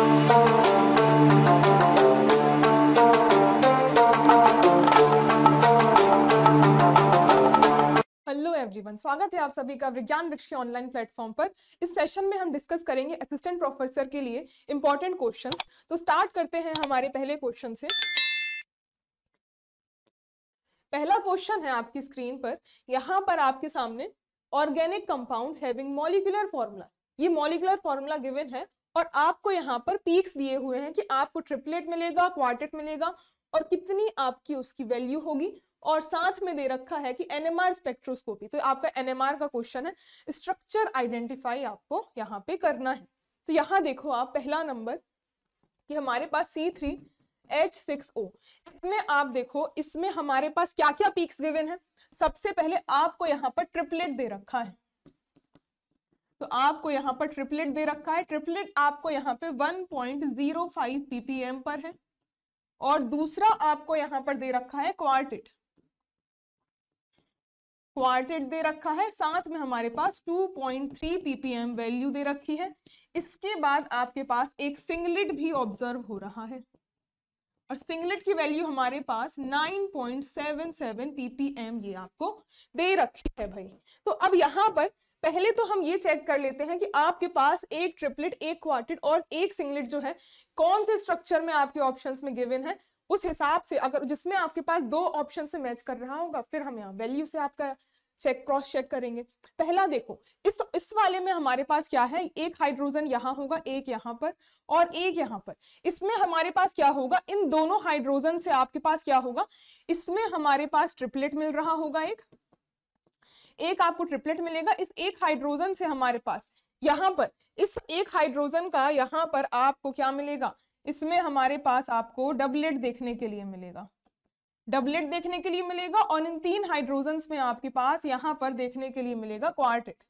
Hello everyone, स्वागत है आप सभी का विज्ञान वृक्ष के ऑनलाइन प्लेटफॉर्म पर। इस सेशन में हम डिस्कस करेंगे असिस्टेंट प्रोफेसर के लिए इंपॉर्टेंट क्वेश्चंस। तो स्टार्ट करते हैं हमारे पहले क्वेश्चन से। पहला क्वेश्चन है आपकी स्क्रीन पर, यहाँ पर आपके सामने organic compound having molecular formula, ये मॉलिक्यूलर फॉर्मूला गिवन है और आपको यहाँ पर पीक्स दिए हुए हैं कि आपको ट्रिपलेट मिलेगा, क्वार्टेट मिलेगा और कितनी आपकी उसकी वैल्यू होगी, और साथ में दे रखा है कि एनएमआर स्पेक्ट्रोस्कोपी। तो आपका एनएमआर का क्वेश्चन है, स्ट्रक्चर आइडेंटिफाई आपको यहाँ पे करना है। तो यहाँ देखो आप पहला नंबर कि हमारे पास C3H6O, इसमें आप देखो इसमें हमारे पास क्या क्या पीक्स गिवन है। सबसे पहले आपको यहाँ पर ट्रिपलेट दे रखा है, तो आपको यहाँ पर ट्रिपलेट दे रखा है। ट्रिपलेट आपको यहाँ पे 1.05 ppm पर है, और दूसरा आपको यहाँ पर दे रखा है क्वार्टेट दे रखा है, साथ में हमारे पास 2.3 ppm वैल्यू दे रखी है। इसके बाद आपके पास एक सिंगलेट भी ऑब्जर्व हो रहा है, और सिंगलेट की वैल्यू हमारे पास 9.77 ppm ये आपको दे रखी है भाई। तो अब यहाँ पर पहले तो हम ये चेक कर लेते हैं कि आपके पास एक ट्रिपलेट, एक क्वार्टेट और एक सिंगलेट जो है कौन से स्ट्रक्चर में आपके ऑप्शंस में गिवन है। उस हिसाब से अगर जिसमें आपके पास दो ऑप्शन से मैच कर रहा होगा, फिर हम यहाँ वैल्यू से आपका क्रॉस चेक करेंगे। पहला देखो इस वाले में हमारे पास क्या है, एक हाइड्रोजन यहाँ होगा, एक यहाँ पर और एक यहाँ पर। इसमें हमारे पास क्या होगा, इन दोनों हाइड्रोजन से आपके पास क्या होगा, इसमें हमारे पास ट्रिपलेट मिल रहा होगा, एक आपको ट्रिपलेट मिलेगा। इस एक हाइड्रोजन से हमारे पास यहाँ पर इस एक हाइड्रोजन का यहाँ पर आपको क्या मिलेगा, इसमें हमारे पास आपको डबलेट देखने के लिए मिलेगा, और इन तीन हाइड्रोजन्स में आपके पास यहाँ पर देखने के लिए मिलेगा क्वार्टेट।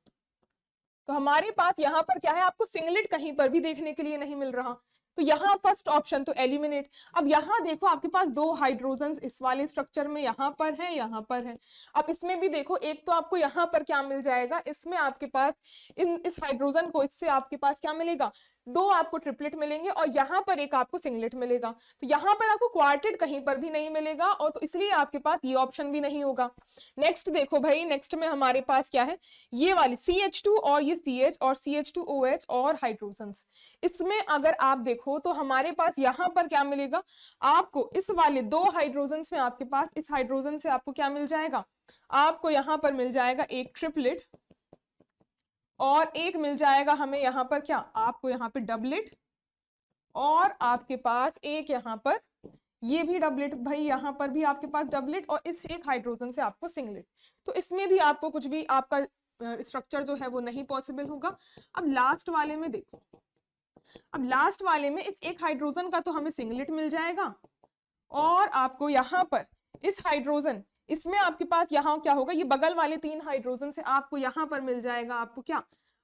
तो हमारे पास यहाँ पर क्या है, आपको सिंगलेट कहीं पर भी देखने के लिए नहीं मिल रहा, तो यहाँ फर्स्ट ऑप्शन तो एलिमिनेट। अब यहाँ देखो आपके पास दो हाइड्रोजन्स इस वाले स्ट्रक्चर में यहाँ पर है, यहाँ पर है। अब इसमें भी देखो, एक तो आपको यहाँ पर क्या मिल जाएगा, इसमें आपके पास इस हाइड्रोजन को इससे आपके पास क्या मिलेगा, दो आपको ट्रिपलेट मिलेंगे, और यहाँ पर एक आपको सिंगलेट मिलेगा। तो यहाँ पर आपको क्वार्टेट कहीं पर भी नहीं मिलेगा, और तो इसलिए आपके पास ये ऑप्शन भी नहीं होगा। नेक्स्ट देखो भाई, नेक्स्ट में हमारे पास क्या है, ये वाली CH2 और ये CH और CH2OH और हाइड्रोजन्स। इसमें अगर आप देखो तो हमारे पास यहाँ पर क्या मिलेगा आपको, इस वाले दो हाइड्रोजन्स में आपके पास इस हाइड्रोजन से आपको क्या मिल जाएगा, आपको यहाँ पर मिल जाएगा एक ट्रिपलेट, और एक मिल जाएगा हमें यहाँ पर क्या, आपको यहाँ पे डबलेट, और आपके पास एक यहाँ पर ये भी डबलेट भाई, यहाँ पर भी आपके पास डबलेट, और इस एक हाइड्रोजन से आपको सिंगलेट। तो इसमें भी आपको कुछ भी आपका स्ट्रक्चर जो है वो नहीं पॉसिबल होगा। अब लास्ट वाले में देखो, अब लास्ट वाले में इस एक हाइड्रोजन का तो हमें सिंगलेट मिल जाएगा, और आपको यहाँ पर इस हाइड्रोजन, इसमें आपके पास यहाँ क्या होगा, ये बगल वाले तीन हाइड्रोजन से आपको यहाँ पर मिल जाएगा, आपको क्या,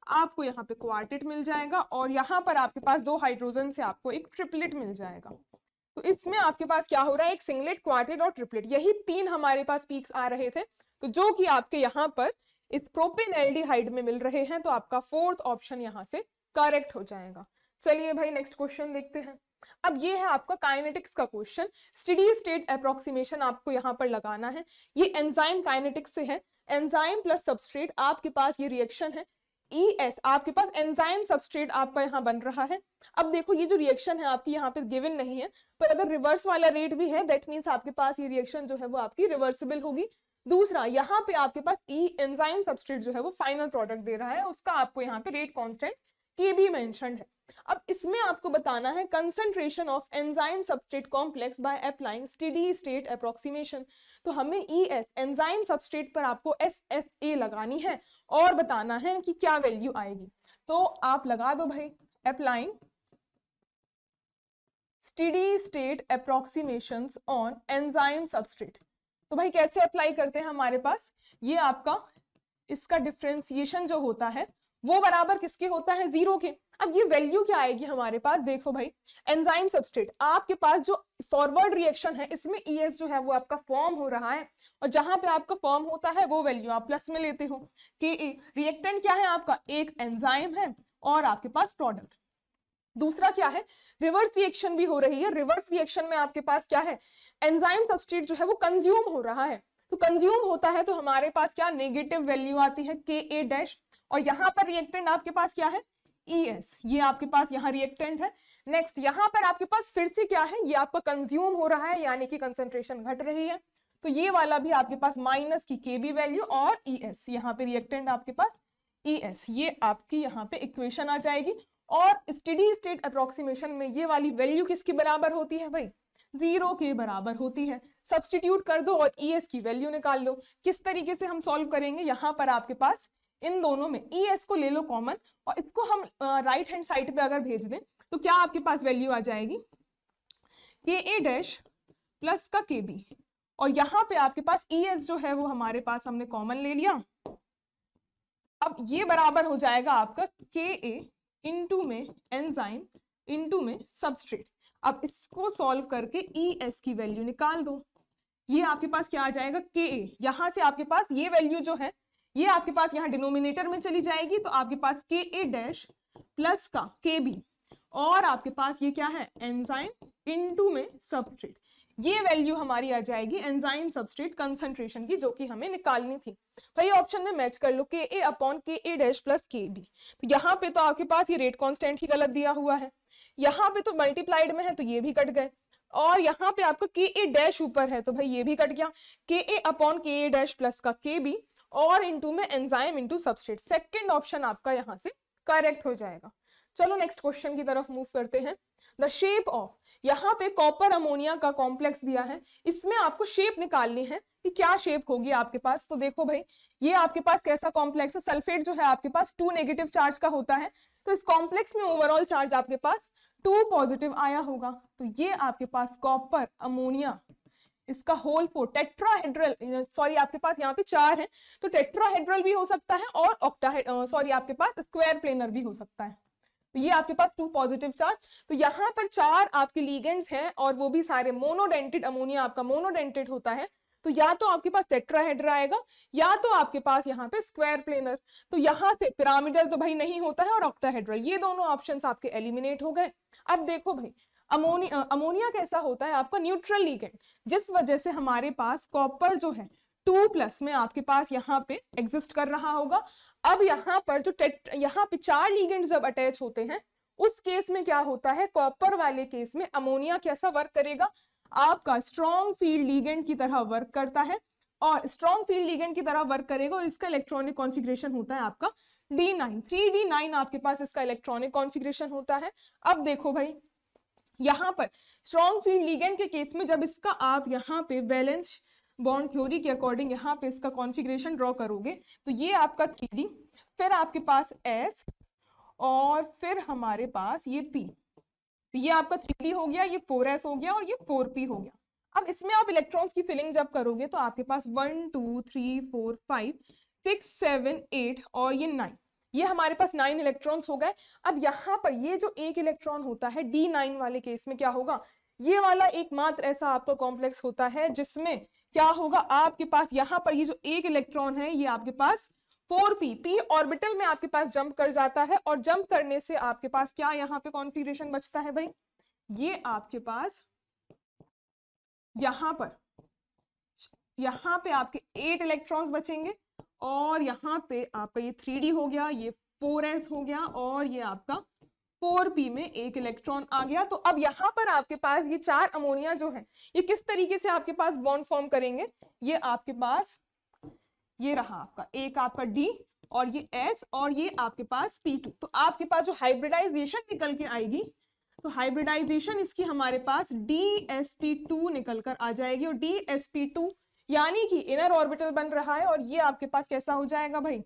आपको यहाँ पे क्वार्टेट मिल जाएगा, और यहाँ पर आपके पास दो हाइड्रोजन से आपको एक ट्रिपलेट मिल जाएगा। तो इसमें आपके पास क्या हो रहा है, एक सिंगलेट, क्वार्टेट और ट्रिपलेट, यही तीन हमारे पास पीक्स आ रहे थे, तो जो कि आपके यहाँ पर इस प्रोपेनएल्डिहाइड में मिल रहे हैं। तो आपका फोर्थ ऑप्शन यहाँ से करेक्ट हो जाएगा। चलिए भाई नेक्स्ट क्वेश्चन देखते हैं। अब ये है आपका काइनेटिक्स का क्वेश्चन, स्टेडी स्टेट अप्रोक्सीमेशन आपको यहाँ पर लगाना है। ये एंजाइम काइनेटिक्स से है, एंजाइम प्लस सबस्ट्रेट, आपके पास ये रिएक्शन है ES, आपके पास एंजाइम सबस्ट्रेट आपका यहाँ बन रहा है। अब देखो ये जो रिएक्शन है आपकी यहाँ पे गिवन नहीं है, पर अगर रिवर्स वाला रेट भी है, दैट मीन्स आपके पास ये रिएक्शन जो है वो आपकी रिवर्सिबल होगी। दूसरा, यहाँ पे आपके पास एंजाइम सबस्ट्रेट जो है वो फाइनल प्रोडक्ट दे रहा है, उसका आपको यहाँ पे रेट कांस्टेंट Kb मेंशन्ड है। अब इसमें आपको बताना है concentration of enzyme substrate complex by applying steady state approximation. तो हमें ES एंजाइम सबस्ट्रेट पर आपको SSA लगानी है और बताना है कि क्या वैल्यू आएगी। तो आप लगा दो भाई applying steady state approximations on enzyme substrate. तो भाई कैसे अप्लाई करते हैं, हमारे पास ये आपका इसका डिफरेंशिएशन जो होता है वो बराबर किसके होता है, 0 के। अब ये वैल्यू क्या आएगी हमारे पास, देखो भाई एंजाइम सबस्ट्रेट, आपके पास जो फॉरवर्ड रिएक्शन है इसमें ES जो है वो आपका फॉर्म हो रहा है, और जहां पे आपका फॉर्म होता है वो वैल्यू आप प्लस में लेते हो कि रिएक्टेंट क्या है आपका, एक एंजाइम है और आपके पास प्रोडक्ट। दूसरा क्या है, रिवर्स रिएक्शन भी हो रही है। रिवर्स रिएक्शन में आपके पास क्या है, एंजाइम सबस्ट्रेट जो है वो कंज्यूम हो रहा है। तो कंज्यूम होता है तो हमारे पास क्या नेगेटिव वैल्यू आती है Ka डैश, और यहाँ पर रिएक्टेंट आपके पास क्या है ES, ये आपके पास यहाँ रिएक्टेंट है। नेक्स्ट यहाँ पर आपके पास फिर से क्या है, ये आपका कंज्यूम हो रहा है यानी कि कंसेंट्रेशन घट रही है, तो ये वाला भी आपके पास माइनस की Kb वैल्यू और ES, यहाँ पे रिएक्टेंट आपके पास ES, ये आपकी यहाँ पे इक्वेशन आ जाएगी। और स्टेडी स्टेट अप्रोक्सीमेशन में ये वाली वैल्यू किसके बराबर होती है भाई, 0 के बराबर होती है। सब्स्टिट्यूट कर दो और ES की वैल्यू निकाल लो। किस तरीके से हम सॉल्व करेंगे, यहाँ पर आपके पास इन दोनों में ES को ले लो कॉमन और इसको हम राइट हैंड साइड पे अगर भेज दें तो क्या आपके पास वैल्यू आ जाएगी Ka डैश प्लस का Kb, और यहाँ पे आपके पास ES जो है वो हमारे पास हमने कॉमन ले लिया। अब ये बराबर हो जाएगा आपका Ka इंटू में एंजाइम इंटू में सबस्ट्रेट। अब इसको सॉल्व करके ES की वैल्यू निकाल दो। ये आपके पास क्या आ जाएगा Ka, यहां से आपके पास ये वैल्यू जो है ये आपके पास यहाँ डिनोमिनेटर में चली जाएगी, तो आपके पास Ka डैश प्लस का Kb, और आपके पास ये क्या है एंजाइम इनटू में सबस्ट्रेट। ये वैल्यू हमारी आ जाएगी एंजाइम सबस्ट्रेट कंसंट्रेशन की, जो कि हमें निकालनी थी। भाई ऑप्शन में मैच कर लो Ka upon Ka dash plus Kb। तो यहाँ पे तो आपके पास ये रेट कांस्टेंट ही गलत दिया हुआ है, यहाँ पे तो मल्टीप्लाइड में है तो ये भी कट गए, और यहाँ पे आपका Ka डैश ऊपर है तो भाई ये भी कट गया। Ka upon Ka dash plus का Kb और इंटू में enzyme into substrate. Second option आपका यहाँ से करेक्ट हो जाएगा। चलो नेक्स्ट क्वेश्चन की तरफ मूव करते हैं। द शेप ऑफ, यहाँ पे कॉपर अमोनिया का कॉम्प्लेक्स दिया है, इसमें आपको शेप निकालनी है कि क्या शेप होगी आपके पास। तो देखो भाई ये आपके पास कैसा कॉम्प्लेक्स है, सल्फेट जो है आपके पास 2 नेगेटिव चार्ज का होता है, तो इस कॉम्प्लेक्स में ओवरऑल चार्ज आपके पास 2 पॉजिटिव आया होगा। तो ये आपके पास कॉपर अमोनिया इसका होल 4 टेट्राहेड्रल, सॉरी आपके पास यहाँ पे 4 है तो टेट्राहेड्रल भी हो सकता है और सॉरी आपके पास स्क्वायर प्लेनर भी हो सकता है। तो ये आपके पास 2 पॉजिटिव चार्ज, तो यहाँ पर 4 आपके लिगेंड्स हैं और वो भी सारे मोनोडेंटेड, अमोनिया आपका मोनोडेंटेड होता है, तो या तो आपके पास टेट्राहेड्रा आएगा या तो आपके पास यहाँ पे स्क्वायर प्लेनर। तो यहाँ से पिरामिडल तो भाई नहीं होता है और ऑक्टाहेड्रल, ये दोनों ऑप्शंस आपके एलिमिनेट हो गए। अब देखो भाई अमोनिया कैसा होता है आपका न्यूट्रल लिगेंड, जिस वजह से हमारे पास कॉपर जो है 2+ में आपके पास यहाँ पे एग्जिस्ट कर रहा होगा। अब यहाँ पर जो यहाँ पे 4 लिगेंड्स जब अटैच होते हैं उस केस में क्या होता है, कॉपर वाले केस में अमोनिया कैसा वर्क करेगा, आपका स्ट्रॉन्ग फील्ड लिगेंड की तरह वर्क करता है, और स्ट्रॉन्ग फील्ड लिगेंड की तरह वर्क करेगा और इसका इलेक्ट्रॉनिक कॉन्फ़िगरेशन होता है आपका D9, 3D9 आपके पास इसका इलेक्ट्रॉनिक कॉन्फ़िगरेशन होता है। अब देखो भाई यहाँ पर स्ट्रॉन्ग फील्ड लिगेंड के केस में जब इसका आप यहाँ पे बैलेंस बॉन्ड थ्योरी के अकॉर्डिंग यहाँ पे इसका कॉन्फ़िगरेशन ड्रॉ करोगे तो ये आपका 3D, फिर आपके पास S और फिर हमारे पास ये P, ये आपका 3D हो गया, ये 4S हो गया और ये 4P हो गया। अब इसमें आप इलेक्ट्रॉन्स की फिलिंग जब करोगे तो आपके पास 1 2 3 4 5 6 7 8 और ये 9, ये हमारे पास 9 इलेक्ट्रॉन्स हो गए। अब यहाँ पर ये जो एक इलेक्ट्रॉन होता है D9 वाले केस में क्या होगा, ये वाला एकमात्र ऐसा आपका कॉम्प्लेक्स होता है जिसमें क्या होगा, आपके पास यहाँ पर ये जो एक इलेक्ट्रॉन है ये आपके पास 4p ऑर्बिटल में आपके पास जंप कर जाता है, और जंप करने से आपके पास क्या यहाँ पे कॉन्फ़िगरेशन बचता है भाई, ये आपके पास यहाँ पे आपके 8 इलेक्ट्रॉन्स बचेंगे, और यहाँ पे आपका ये 3D हो गया, ये 4s हो गया और ये आपका 4p में एक इलेक्ट्रॉन आ गया। तो अब यहाँ पर आपके पास ये 4 अमोनिया जो है ये किस तरीके से आपके पास बॉन्ड फॉर्म करेंगे, ये आपके पास ये रहा आपका एक आपका D और ये S और ये आपके पास P2। तो आपके पास जो हाइब्रिडाइजेशन निकल के आएगी, तो हाइब्रिडाइजेशन इसकी हमारे पास DsP2 निकल कर आ जाएगी, और DsP2 यानी कि इनर ऑर्बिटल बन रहा है, और ये आपके पास कैसा हो जाएगा भाई,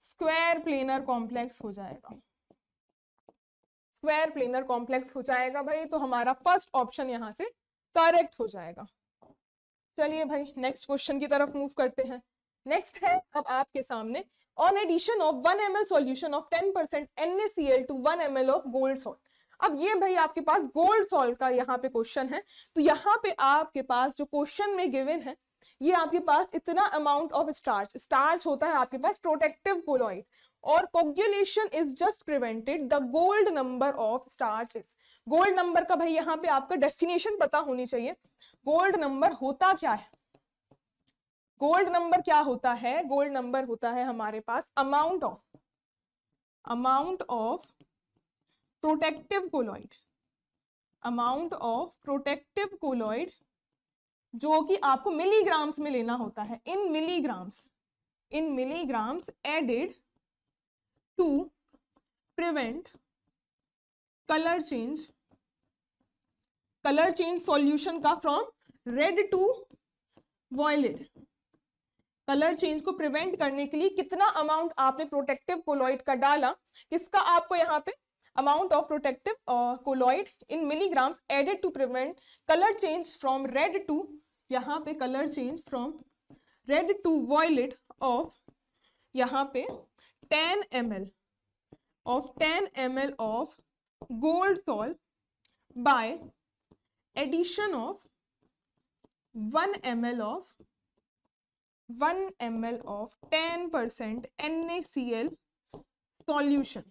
स्क्वायर प्लेनर कॉम्प्लेक्स हो जाएगा, स्क्वायर प्लेनर कॉम्प्लेक्स हो जाएगा भाई। तो हमारा फर्स्ट ऑप्शन यहाँ से करेक्ट हो जाएगा। चलिए भाई नेक्स्ट क्वेश्चन की तरफ मूव करते हैं। नेक्स्ट है अब आपके सामने, on addition of 1 ml solution of 10% NaCl to 1 ml of gold salt. अब ये भाई आपके पास गोल्ड सॉल्ट का यहाँ पे क्वेश्चन है, तो यहाँ पे आपके पास जो क्वेश्चन में गिवन है ये आपके पास इतना अमाउंट ऑफ स्टार्च होता है आपके पास प्रोटेक्टिव कोलॉइड, और coagulation is just prevented the gold number of starches. Gold number का भाई यहाँ पे आपका डेफिनेशन पता होनी चाहिए। गोल्ड नंबर होता क्या है? गोल्ड नंबर क्या होता है? गोल्ड नंबर होता है हमारे पास amount of protective colloid, amount of protective colloid जो कि आपको मिलीग्राम्स में लेना होता है, in milligrams added to prevent colour change solution का from red to violet. Colour change को प्रिवेंट करने के लिए कितना अमाउंट आपने प्रोटेक्टिव कोलॉइड का डाला, किसका आपको यहाँ पे amount of protective colloid in milligrams added to prevent colour change from red to, यहाँ पे colour change from red to violet of यहाँ पे 10 ml of gold salt by addition of 1 ml of 10% NaCl solution.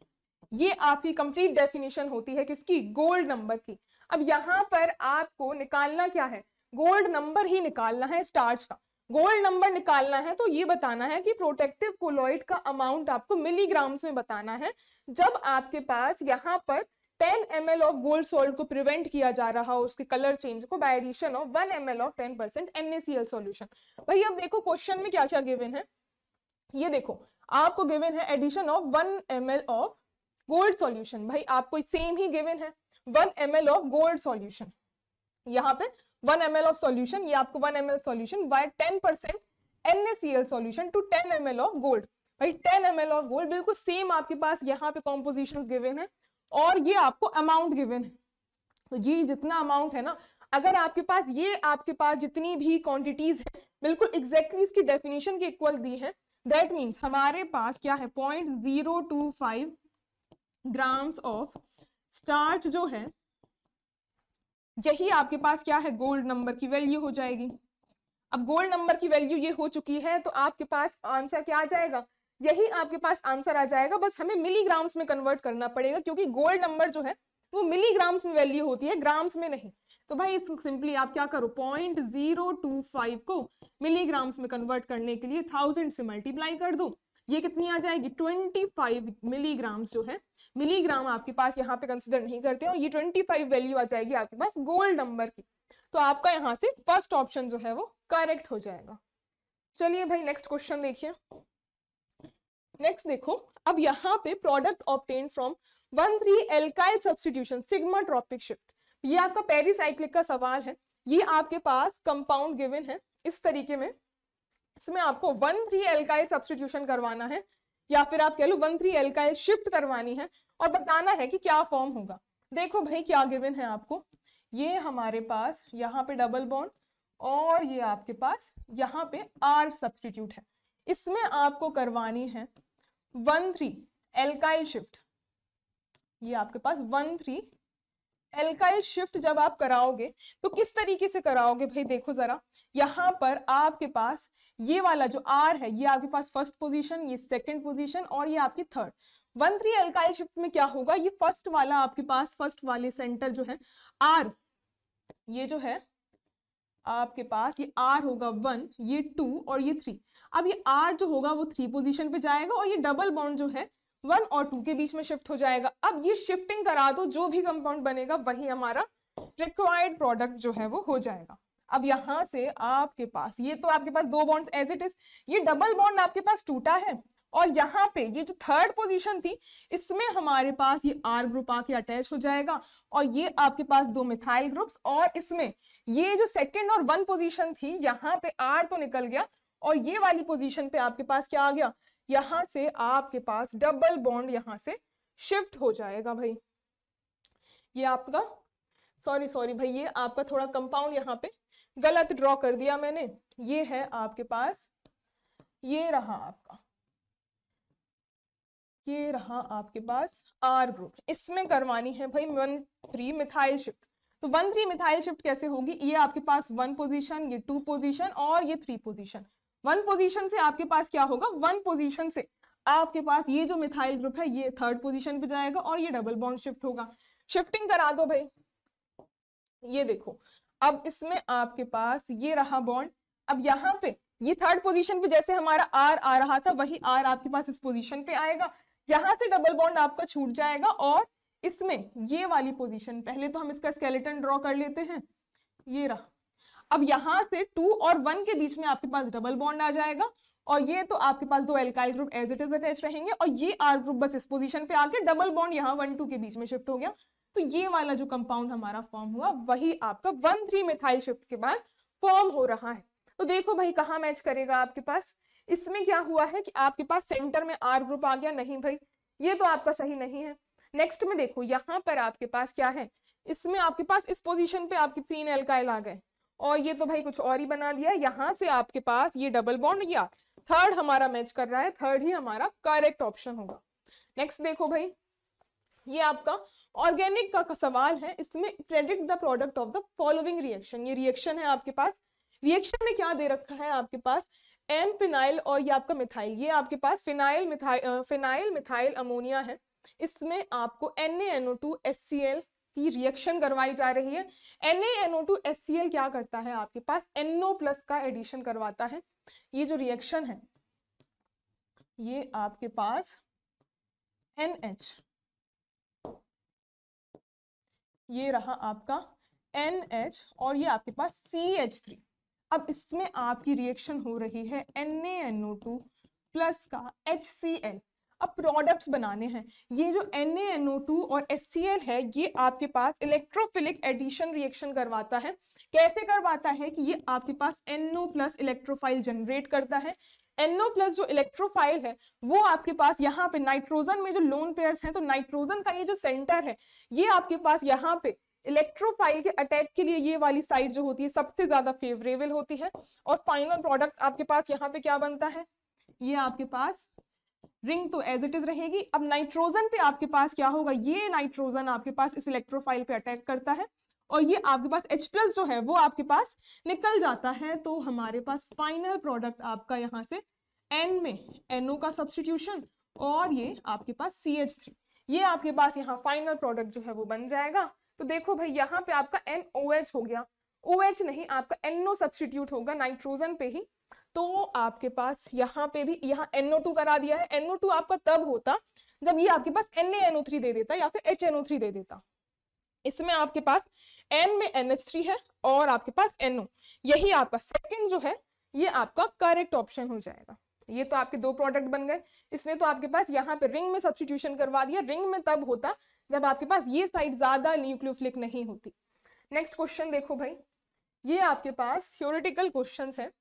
ये आपकी complete definition होती है किसकी? Gold number की। अब यहां पर आपको निकालना क्या है? गोल्ड नंबर ही निकालना है स्टार्च का। गोल्ड नंबर निकालना है तो ये बताना है कि प्रोटेक्टिव कोलॉइड का अमाउंट आपको मिलीग्राम्स में बताना है। जब आपके पास यहाँ पर 10 ml ऑफ गोल्ड सॉल्ट को प्रिवेंट किया जा रहा हो उसके कलर चेंज को by addition of 1 ml of 10% NaCl solution. भाई अब देखो क्वेश्चन में क्या क्या गिवन है, ये देखो आपको गिवन है addition of 1 ml of gold solution. भाई आपको सेम ही गिवन है 1 ml ऑफ गोल्ड सॉल्यूशन, यहाँ पे 1 ml ऑफ सॉल्यूशन, ये आपको 1 ml solution by 10% NaCl solution to 10 ml of gold. भाई 10 ml ऑफ गोल्ड बिल्कुल सेम आपके पास यहाँ पे कॉम्पोजिशंस गिवन है और ये आपको अमाउंट गिवन है। तो ये जितना अमाउंट है ना, अगर आपके पास जितनी भी क्वांटिटीज है बिल्कुल एग्जैक्टली इसकी डेफिनेशन के इक्वल दी है, दैट मीन्स हमारे पास क्या है 0.025 ग्राम्स ऑफ स्टार्च जो है, यही आपके पास क्या है गोल्ड नंबर की वैल्यू हो जाएगी। अब गोल्ड नंबर की वैल्यू ये हो चुकी है तो आपके पास आंसर क्या आ जाएगा? यही आपके पास आंसर आ जाएगा, बस हमें मिलीग्राम्स में कन्वर्ट करना पड़ेगा क्योंकि गोल्ड नंबर जो है वो मिलीग्राम्स में वैल्यू होती है, ग्राम्स में नहीं। तो भाई इसको सिंपली आप क्या करो 0.025 को मिलीग्राम्स में कन्वर्ट करने के लिए 1000 से मल्टीप्लाई कर दो, ये कितनी आ जाएगी 25 मिलीग्राम्स जो है, मिलीग्राम आपके पास यहाँ पे कंसिडर नहीं करते और ये 25 वैल्यू आ जाएगी आपके पास गोल्ड नंबर की। तो आपका यहाँ से फर्स्ट ऑप्शन जो है वो करेक्ट हो जाएगा। चलिए भाई नेक्स्ट क्वेश्चन देखिए। नेक्स्ट देखो, अब यहाँ पे product obtained from 1,3 alkyl substitution sigmatropic shift, ये आपका पेरिसाइक्लिक का सवाल है। ये आपके पास कंपाउंड गिवन है इस तरीके में, इसमें आपको 1,3 एल्काइल सब्स्टिट्यूशन करवाना है या फिर आप कह लो 1,3 एल्काइल शिफ्ट करवानी है और बताना है कि क्या फॉर्म होगा। देखो भाई क्या गिवन है आपको, ये हमारे पास यहाँ पे डबल बॉन्ड और ये आपके पास यहाँ पे R सब्स्टिट्यूट है, इसमें आपको करवानी है 1,3 एल्काइल शिफ्ट। ये आपके पास 1,3 एल्काइल शिफ्ट जब आप कराओगे तो किस तरीके से कराओगे भाई, देखो जरा यहाँ पर आपके पास ये वाला जो R है ये आपके पास फर्स्ट पोजीशन, ये सेकंड पोजीशन और ये आपकी थर्ड। 1,3 एल्काइल शिफ्ट में क्या होगा, ये फर्स्ट वाला आपके पास फर्स्ट वाले सेंटर जो है R, ये जो है आपके पास ये R होगा 1, ये 2 और ये 3। अब ये R जो होगा वो 3 पोजीशन पे जाएगा और ये डबल बॉन्ड जो है 1 और 2 के बीच में शिफ्ट हो जाएगा। अब ये शिफ्टिंग करा दो, जो भी कंपाउंड बनेगा वही हमारा रिक्वायर्ड प्रोडक्ट जो है वो हो जाएगा। अब यहाँ से आपके पास ये तो आपके पास 2 बॉन्ड्स एज इट इज, ये डबल बॉन्ड आपके पास टूटा है और यहाँ पे ये जो थर्ड पोजीशन थी इसमें हमारे पास ये R ग्रुप आके अटैच हो जाएगा और ये आपके पास 2 मिथाइल ग्रुप्स, और इसमें ये जो सेकंड और 1 पोजीशन थी यहाँ पे R तो निकल गया और ये वाली पोजीशन पे आपके पास क्या आ गया, यहाँ से आपके पास डबल बॉन्ड यहाँ से शिफ्ट हो जाएगा। भाई ये आपका सॉरी भाई ये आपका थोड़ा कंपाउंड यहाँ पे गलत ड्रॉ कर दिया मैंने, ये है आपके पास, ये रहा आपका, ये रहा आपके पास R ग्रुप, इसमें करवानी है भाई 1,3 मिथाइल शिफ्ट। तो 1,3 मिथाइल शिफ्ट कैसे होगी, ये आपके पास 1 पोजीशन, ये 2 पोजीशन और ये 3 पोजीशन। 1 पोजीशन से आपके पास क्या होगा, 1 पोजीशन से आपके पास ये जो मिथाइल ग्रुप है ये थर्ड पोजीशन पे जाएगा और ये डबल बॉन्ड शिफ्ट होगा। शिफ्टिंग करा दो भाई, ये देखो अब इसमें आपके पास ये रहा बॉन्ड, अब यहाँ पे ये थर्ड पोजीशन पे जैसे हमारा आर आ रहा था वही आर आपके पास इस पोजीशन पे आएगा, यहां से डबल बॉन्ड आपका छूट जाएगा और इसमें ये वाली पोजीशन, पहले तो हम इसका स्केलेटन ड्रॉ कर लेते हैं, ये रहा। अब यहां से 2 और 1 के बीच में आपके पास डबल बॉन्ड आ जाएगा और ये तो आपके पास दो alkyl group as it is attach रहेंगे और ये आर ग्रुप बस इस पोजीशन पे आके डबल बॉन्ड यहाँ 1-2 के बीच में शिफ्ट हो गया। तो ये वाला जो कंपाउंड हमारा फॉर्म हुआ वही आपका 1,3 मिथाइल शिफ्ट के बाद फॉर्म हो रहा है। तो देखो भाई कहाँ मैच करेगा आपके पास, इसमें क्या हुआ है कि आपके पास सेंटर में आर ग्रुप आ गया, नहीं भाई ये तो आपका सही नहीं है। नेक्स्ट में देखो यहाँ पर आपके पास क्या है, इसमें आपके पास इस पोजीशन पे आपके 3 एल्काइल आ गए और ये तो भाई कुछ और ही बना दिया, यहां से आपके पास ये डबल बॉन्ड या थर्ड हमारा मैच कर रहा है, थर्ड ही हमारा करेक्ट ऑप्शन होगा। नेक्स्ट देखो भाई ये आपका ऑर्गेनिक का सवाल है, इसमें predict the product of the following reaction, ये रिएक्शन है आपके पास, रिएक्शन में क्या दे रखा है आपके पास एन फिनाइल और ये आपका मिथाइल, ये आपके पास फिनाइल मिथाइल अमोनिया है, इसमें आपको NaNO2HCl की रिएक्शन करवाई जा रही है। NaNO2HCl क्या करता है आपके पास NO+ का एडिशन करवाता है, ये जो रिएक्शन है ये आपके पास NH, ये रहा आपका NH और ये आपके पास CH3। अब इसमें आपकी रिएक्शन हो रही है NaNO2+ का HCl। अब प्रोडक्ट्स बनाने हैं, ये जो NaNO2 और HCl है ये आपके पास इलेक्ट्रोफिलिक एडिशन रिएक्शन करवाता है। कैसे करवाता है कि ये आपके पास NO+ इलेक्ट्रोफाइल जनरेट करता है। NO+ जो इलेक्ट्रोफाइल है वो आपके पास यहाँ पे नाइट्रोजन में जो लोन पेयर्स हैं, तो नाइट्रोजन का ये जो सेंटर है ये आपके पास यहाँ पे इलेक्ट्रोफाइल के अटैक के लिए ये वाली साइड जो होती है सबसे ज्यादा फेवरेबल होती है और फाइनल प्रोडक्ट आपके पास यहाँ पे क्या बनता है, ये आपके पास रिंग तो एज इट इज रहेगी। अब नाइट्रोजन पे आपके पास क्या होगा, ये नाइट्रोजन आपके पास इस इलेक्ट्रोफाइल पे अटैक करता है और ये आपके पास H+ जो है वो आपके पास निकल जाता है, तो हमारे पास फाइनल प्रोडक्ट आपका यहाँ से N में NO का सब्स्टिट्यूशन और ये आपके पास CH3, ये आपके पास यहाँ फाइनल प्रोडक्ट जो है वो बन जाएगा। तो देखो भाई यहाँ पे आपका NOH हो गया, OH नहीं आपका NO सब्स्टिट्यूट होगा नाइट्रोजन पे ही, तो आपके पास यहाँ पे भी यहाँ NO2 करा दिया है। NO2 आपका तब होता जब ये आपके पास NaNO3 दे देता या फिर HNO3 दे देता, इसमें आपके पास N में NH3 है और आपके पास NO, यही आपका सेकंड जो है ये आपका करेक्ट ऑप्शन हो जाएगा। ये तो आपके दो प्रोडक्ट बन गए, इसने तो आपके पास यहाँ पे रिंग में सब्स्टिट्यूशन करवा दिया, रिंग में तब होता जब आपके पास ये साइड ज्यादा न्यूक्लियोफिलिक नहीं होती। नेक्स्ट क्वेश्चन देखो भाई, ये आपके पास थ्योरेटिकल क्वेश्चंस है।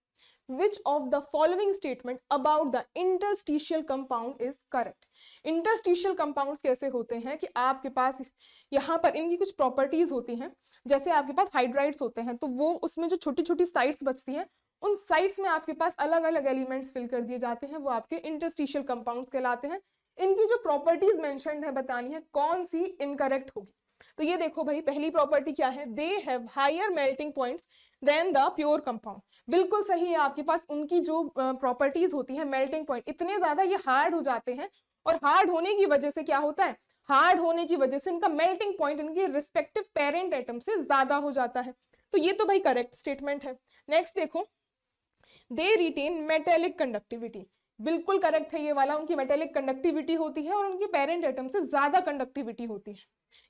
Which of the following statement about the interstitial compound is correct? Interstitial compounds कैसे होते हैं कि आपके पास यहाँ पर इनकी कुछ प्रॉपर्टीज होती हैं, जैसे आपके पास हाइड्राइड्स होते हैं तो वो उसमें जो छोटी छोटी साइट्स बचती हैं उन साइट्स में आपके पास अलग अलग एलिमेंट्स फिल कर दिए जाते हैं, वो आपके इंटरस्टिशियल कंपाउंड्स कहलाते हैं। इनकी जो प्रॉपर्टीज मेंशन्ड है बतानी है कौन सी इनकरेक्ट होगी। तो ये देखो भाई पहली प्रॉपर्टी क्या है, they have higher melting points than the pure compound, बिल्कुल सही है। आपके पास उनकी जो प्रॉपर्टीज होती है मेल्टिंग पॉइंट इतने ज्यादा ये हार्ड हो जाते हैं और हार्ड होने की वजह से क्या होता है, हार्ड होने की वजह से इनका मेल्टिंग पॉइंट इनके रिस्पेक्टिव पेरेंट एटम से ज्यादा हो जाता है, तो ये तो भाई करेक्ट स्टेटमेंट है। नेक्स्ट देखो, दे रिटेन मेटेलिक कंडक्टिविटी, बिल्कुल करेक्ट है ये वाला, उनकी मेटेलिक कंडक्टिविटी होती है और उनके पेरेंट एटम से ज्यादा कंडक्टिविटी होती है,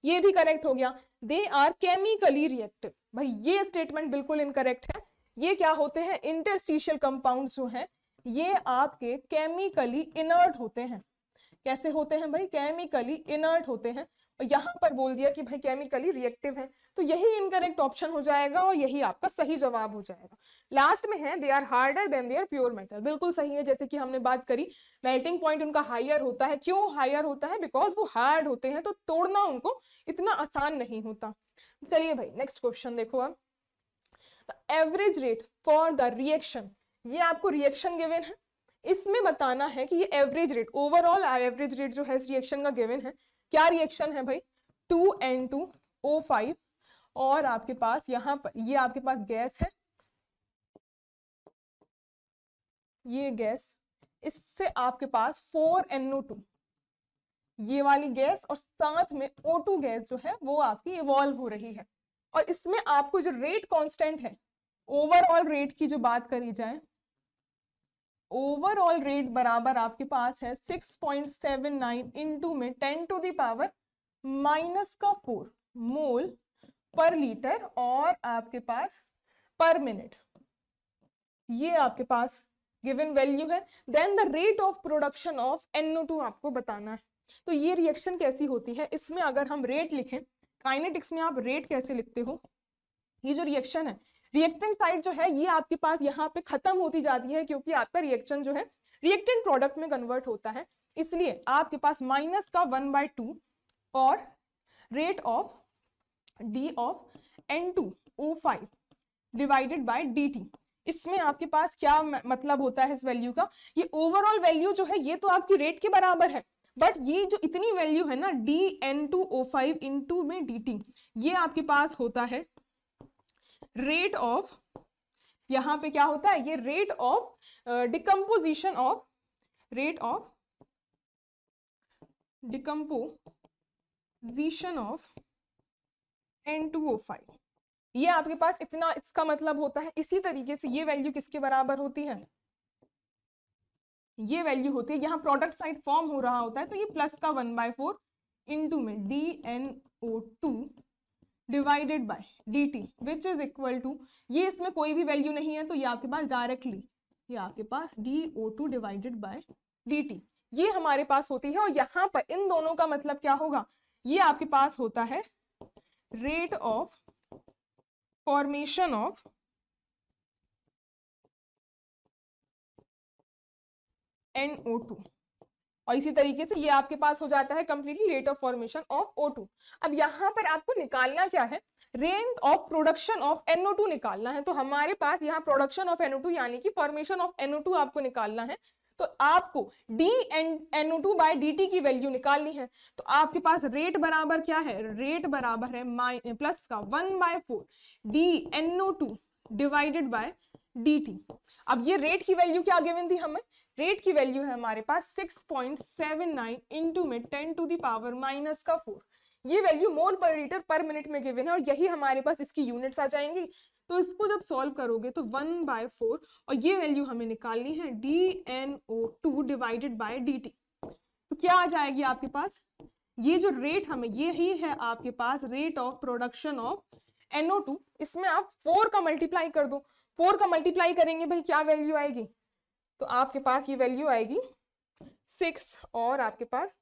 ये भी करेक्ट हो गया। दे आर केमिकली रिएक्टिव, भाई ये स्टेटमेंट बिल्कुल इनकरेक्ट है। ये क्या होते हैं, इंटरस्टिशियल कंपाउंड्स जो हैं ये आपके केमिकली इनर्ट होते हैं। कैसे होते हैं भाई, केमिकली इनर्ट होते हैं, और यहाँ पर बोल दिया कि भाई केमिकली रिएक्टिव है, तो यही इनकरेक्ट ऑप्शन हो जाएगा और यही आपका सही जवाब हो जाएगा। लास्ट में है they are harder than their pure metal, बिल्कुल सही है, जैसे कि हमने बात करी मेल्टिंग पॉइंट उनका हायर होता है। क्यों हायर होता है, बिकॉज वो हार्ड होते हैं तो तोड़ना उनको इतना आसान नहीं होता। चलिए भाई नेक्स्ट क्वेश्चन देखो आप, average rate for the reaction, ये आपको रिएक्शन गिवन है, इसमें बताना है कि ये average rate, overall average rate जो है इस रिएक्शन का गिवन है। क्या रिएक्शन है भाई, 2N2O5 और आपके पास यहाँ पर ये आपके पास गैस है, ये गैस, इससे आपके पास 4NO2 ये वाली गैस और साथ में O2 गैस जो है वो आपकी इवॉल्व हो रही है। और इसमें आपको जो रेट कांस्टेंट है, ओवरऑल रेट की जो बात करी जाए, ओवरऑल रेट बराबर आपके पास है 6.79 इंटू में 10⁻⁻⁴ मोल पर लीटर और आपके पास पर मिनट, ये आपके पास गिवन वैल्यू है। Then the rate of production of NO2 आपको बताना है। तो ये रिएक्शन कैसी होती है, इसमें अगर हम रेट लिखें, काइनेटिक्स में आप रेट कैसे लिखते हो, ये जो रिएक्शन है, रिएक्टेंट साइड जो है ये आपके पास यहाँ पे खत्म होती जाती है क्योंकि आपका रिएक्शन जो है रिएक्टेंट प्रोडक्ट में कन्वर्ट होता है, इसलिए आपके पास माइनस का 1/2 और rate of D of N2O5 divided by dt। इसमें आपके पास क्या मतलब होता है इस वैल्यू का, ये ओवरऑल वैल्यू जो है ये तो आपकी रेट के बराबर है, बट ये जो इतनी वैल्यू है ना DN2O5 इंटू में dt, ये आपके पास होता है रेट ऑफ, यहां पे क्या होता है, ये rate of decomposition of, rate of decomposition of N2O5, ये आपके पास इतना, इसका मतलब होता है। इसी तरीके से ये वैल्यू किसके बराबर होती है, ये वैल्यू होती है, यहाँ प्रोडक्ट साइड फॉर्म हो रहा होता है तो ये प्लस का 1/4 इंटू में DNO2 divided by dt which is equal to, ये इसमें कोई भी वैल्यू नहीं है तो ये आपके पास डायरेक्टली, ये आपके पास DO2 डिवाइडेड बाय dt ये हमारे पास होती है। और यहाँ पर इन दोनों का मतलब क्या होगा, ये आपके पास होता है rate of formation of NO2, और इसी तरीके से ये आपके पास हो जाता है completely rate of formation of O2। अब यहाँ पर आपको निकालना क्या है, rate of production of NO2 निकालना है। तो हमारे पास यहाँ प्रोडक्शन ऑफ NO2 यानी कि फॉर्मेशन ऑफ NO2 आपको निकालना है, तो आपको DNO2 बाय dt की वैल्यू निकालनी है। तो आपके पास रेट बराबर क्या है, रेट बराबर है प्लस का 1/4 DNO2 डिवाइडेड बाय dt। अब ये रेट की वैल्यू क्या गिवन थी हमें, रेट की वैल्यू है हमारे पास 6.79 इंटू में 10⁻⁻⁴, ये वैल्यू मोल पर लीटर पर मिनट में गिवन है और यही हमारे पास इसकी यूनिट्स आ जाएंगी। तो इसको जब सॉल्व करोगे तो 1/4 और ये वैल्यू हमें निकालनी है DNO2 डिवाइडेड बाय dt, तो क्या आ जाएगी आपके पास, ये जो रेट हमें, ये ही है आपके पास rate of production of NO2। इसमें आप 4 का मल्टीप्लाई कर दो, 4 का मल्टीप्लाई करेंगे भाई क्या वैल्यू आएगी, तो आपके पास ये वैल्यू आएगी 6 और आपके पास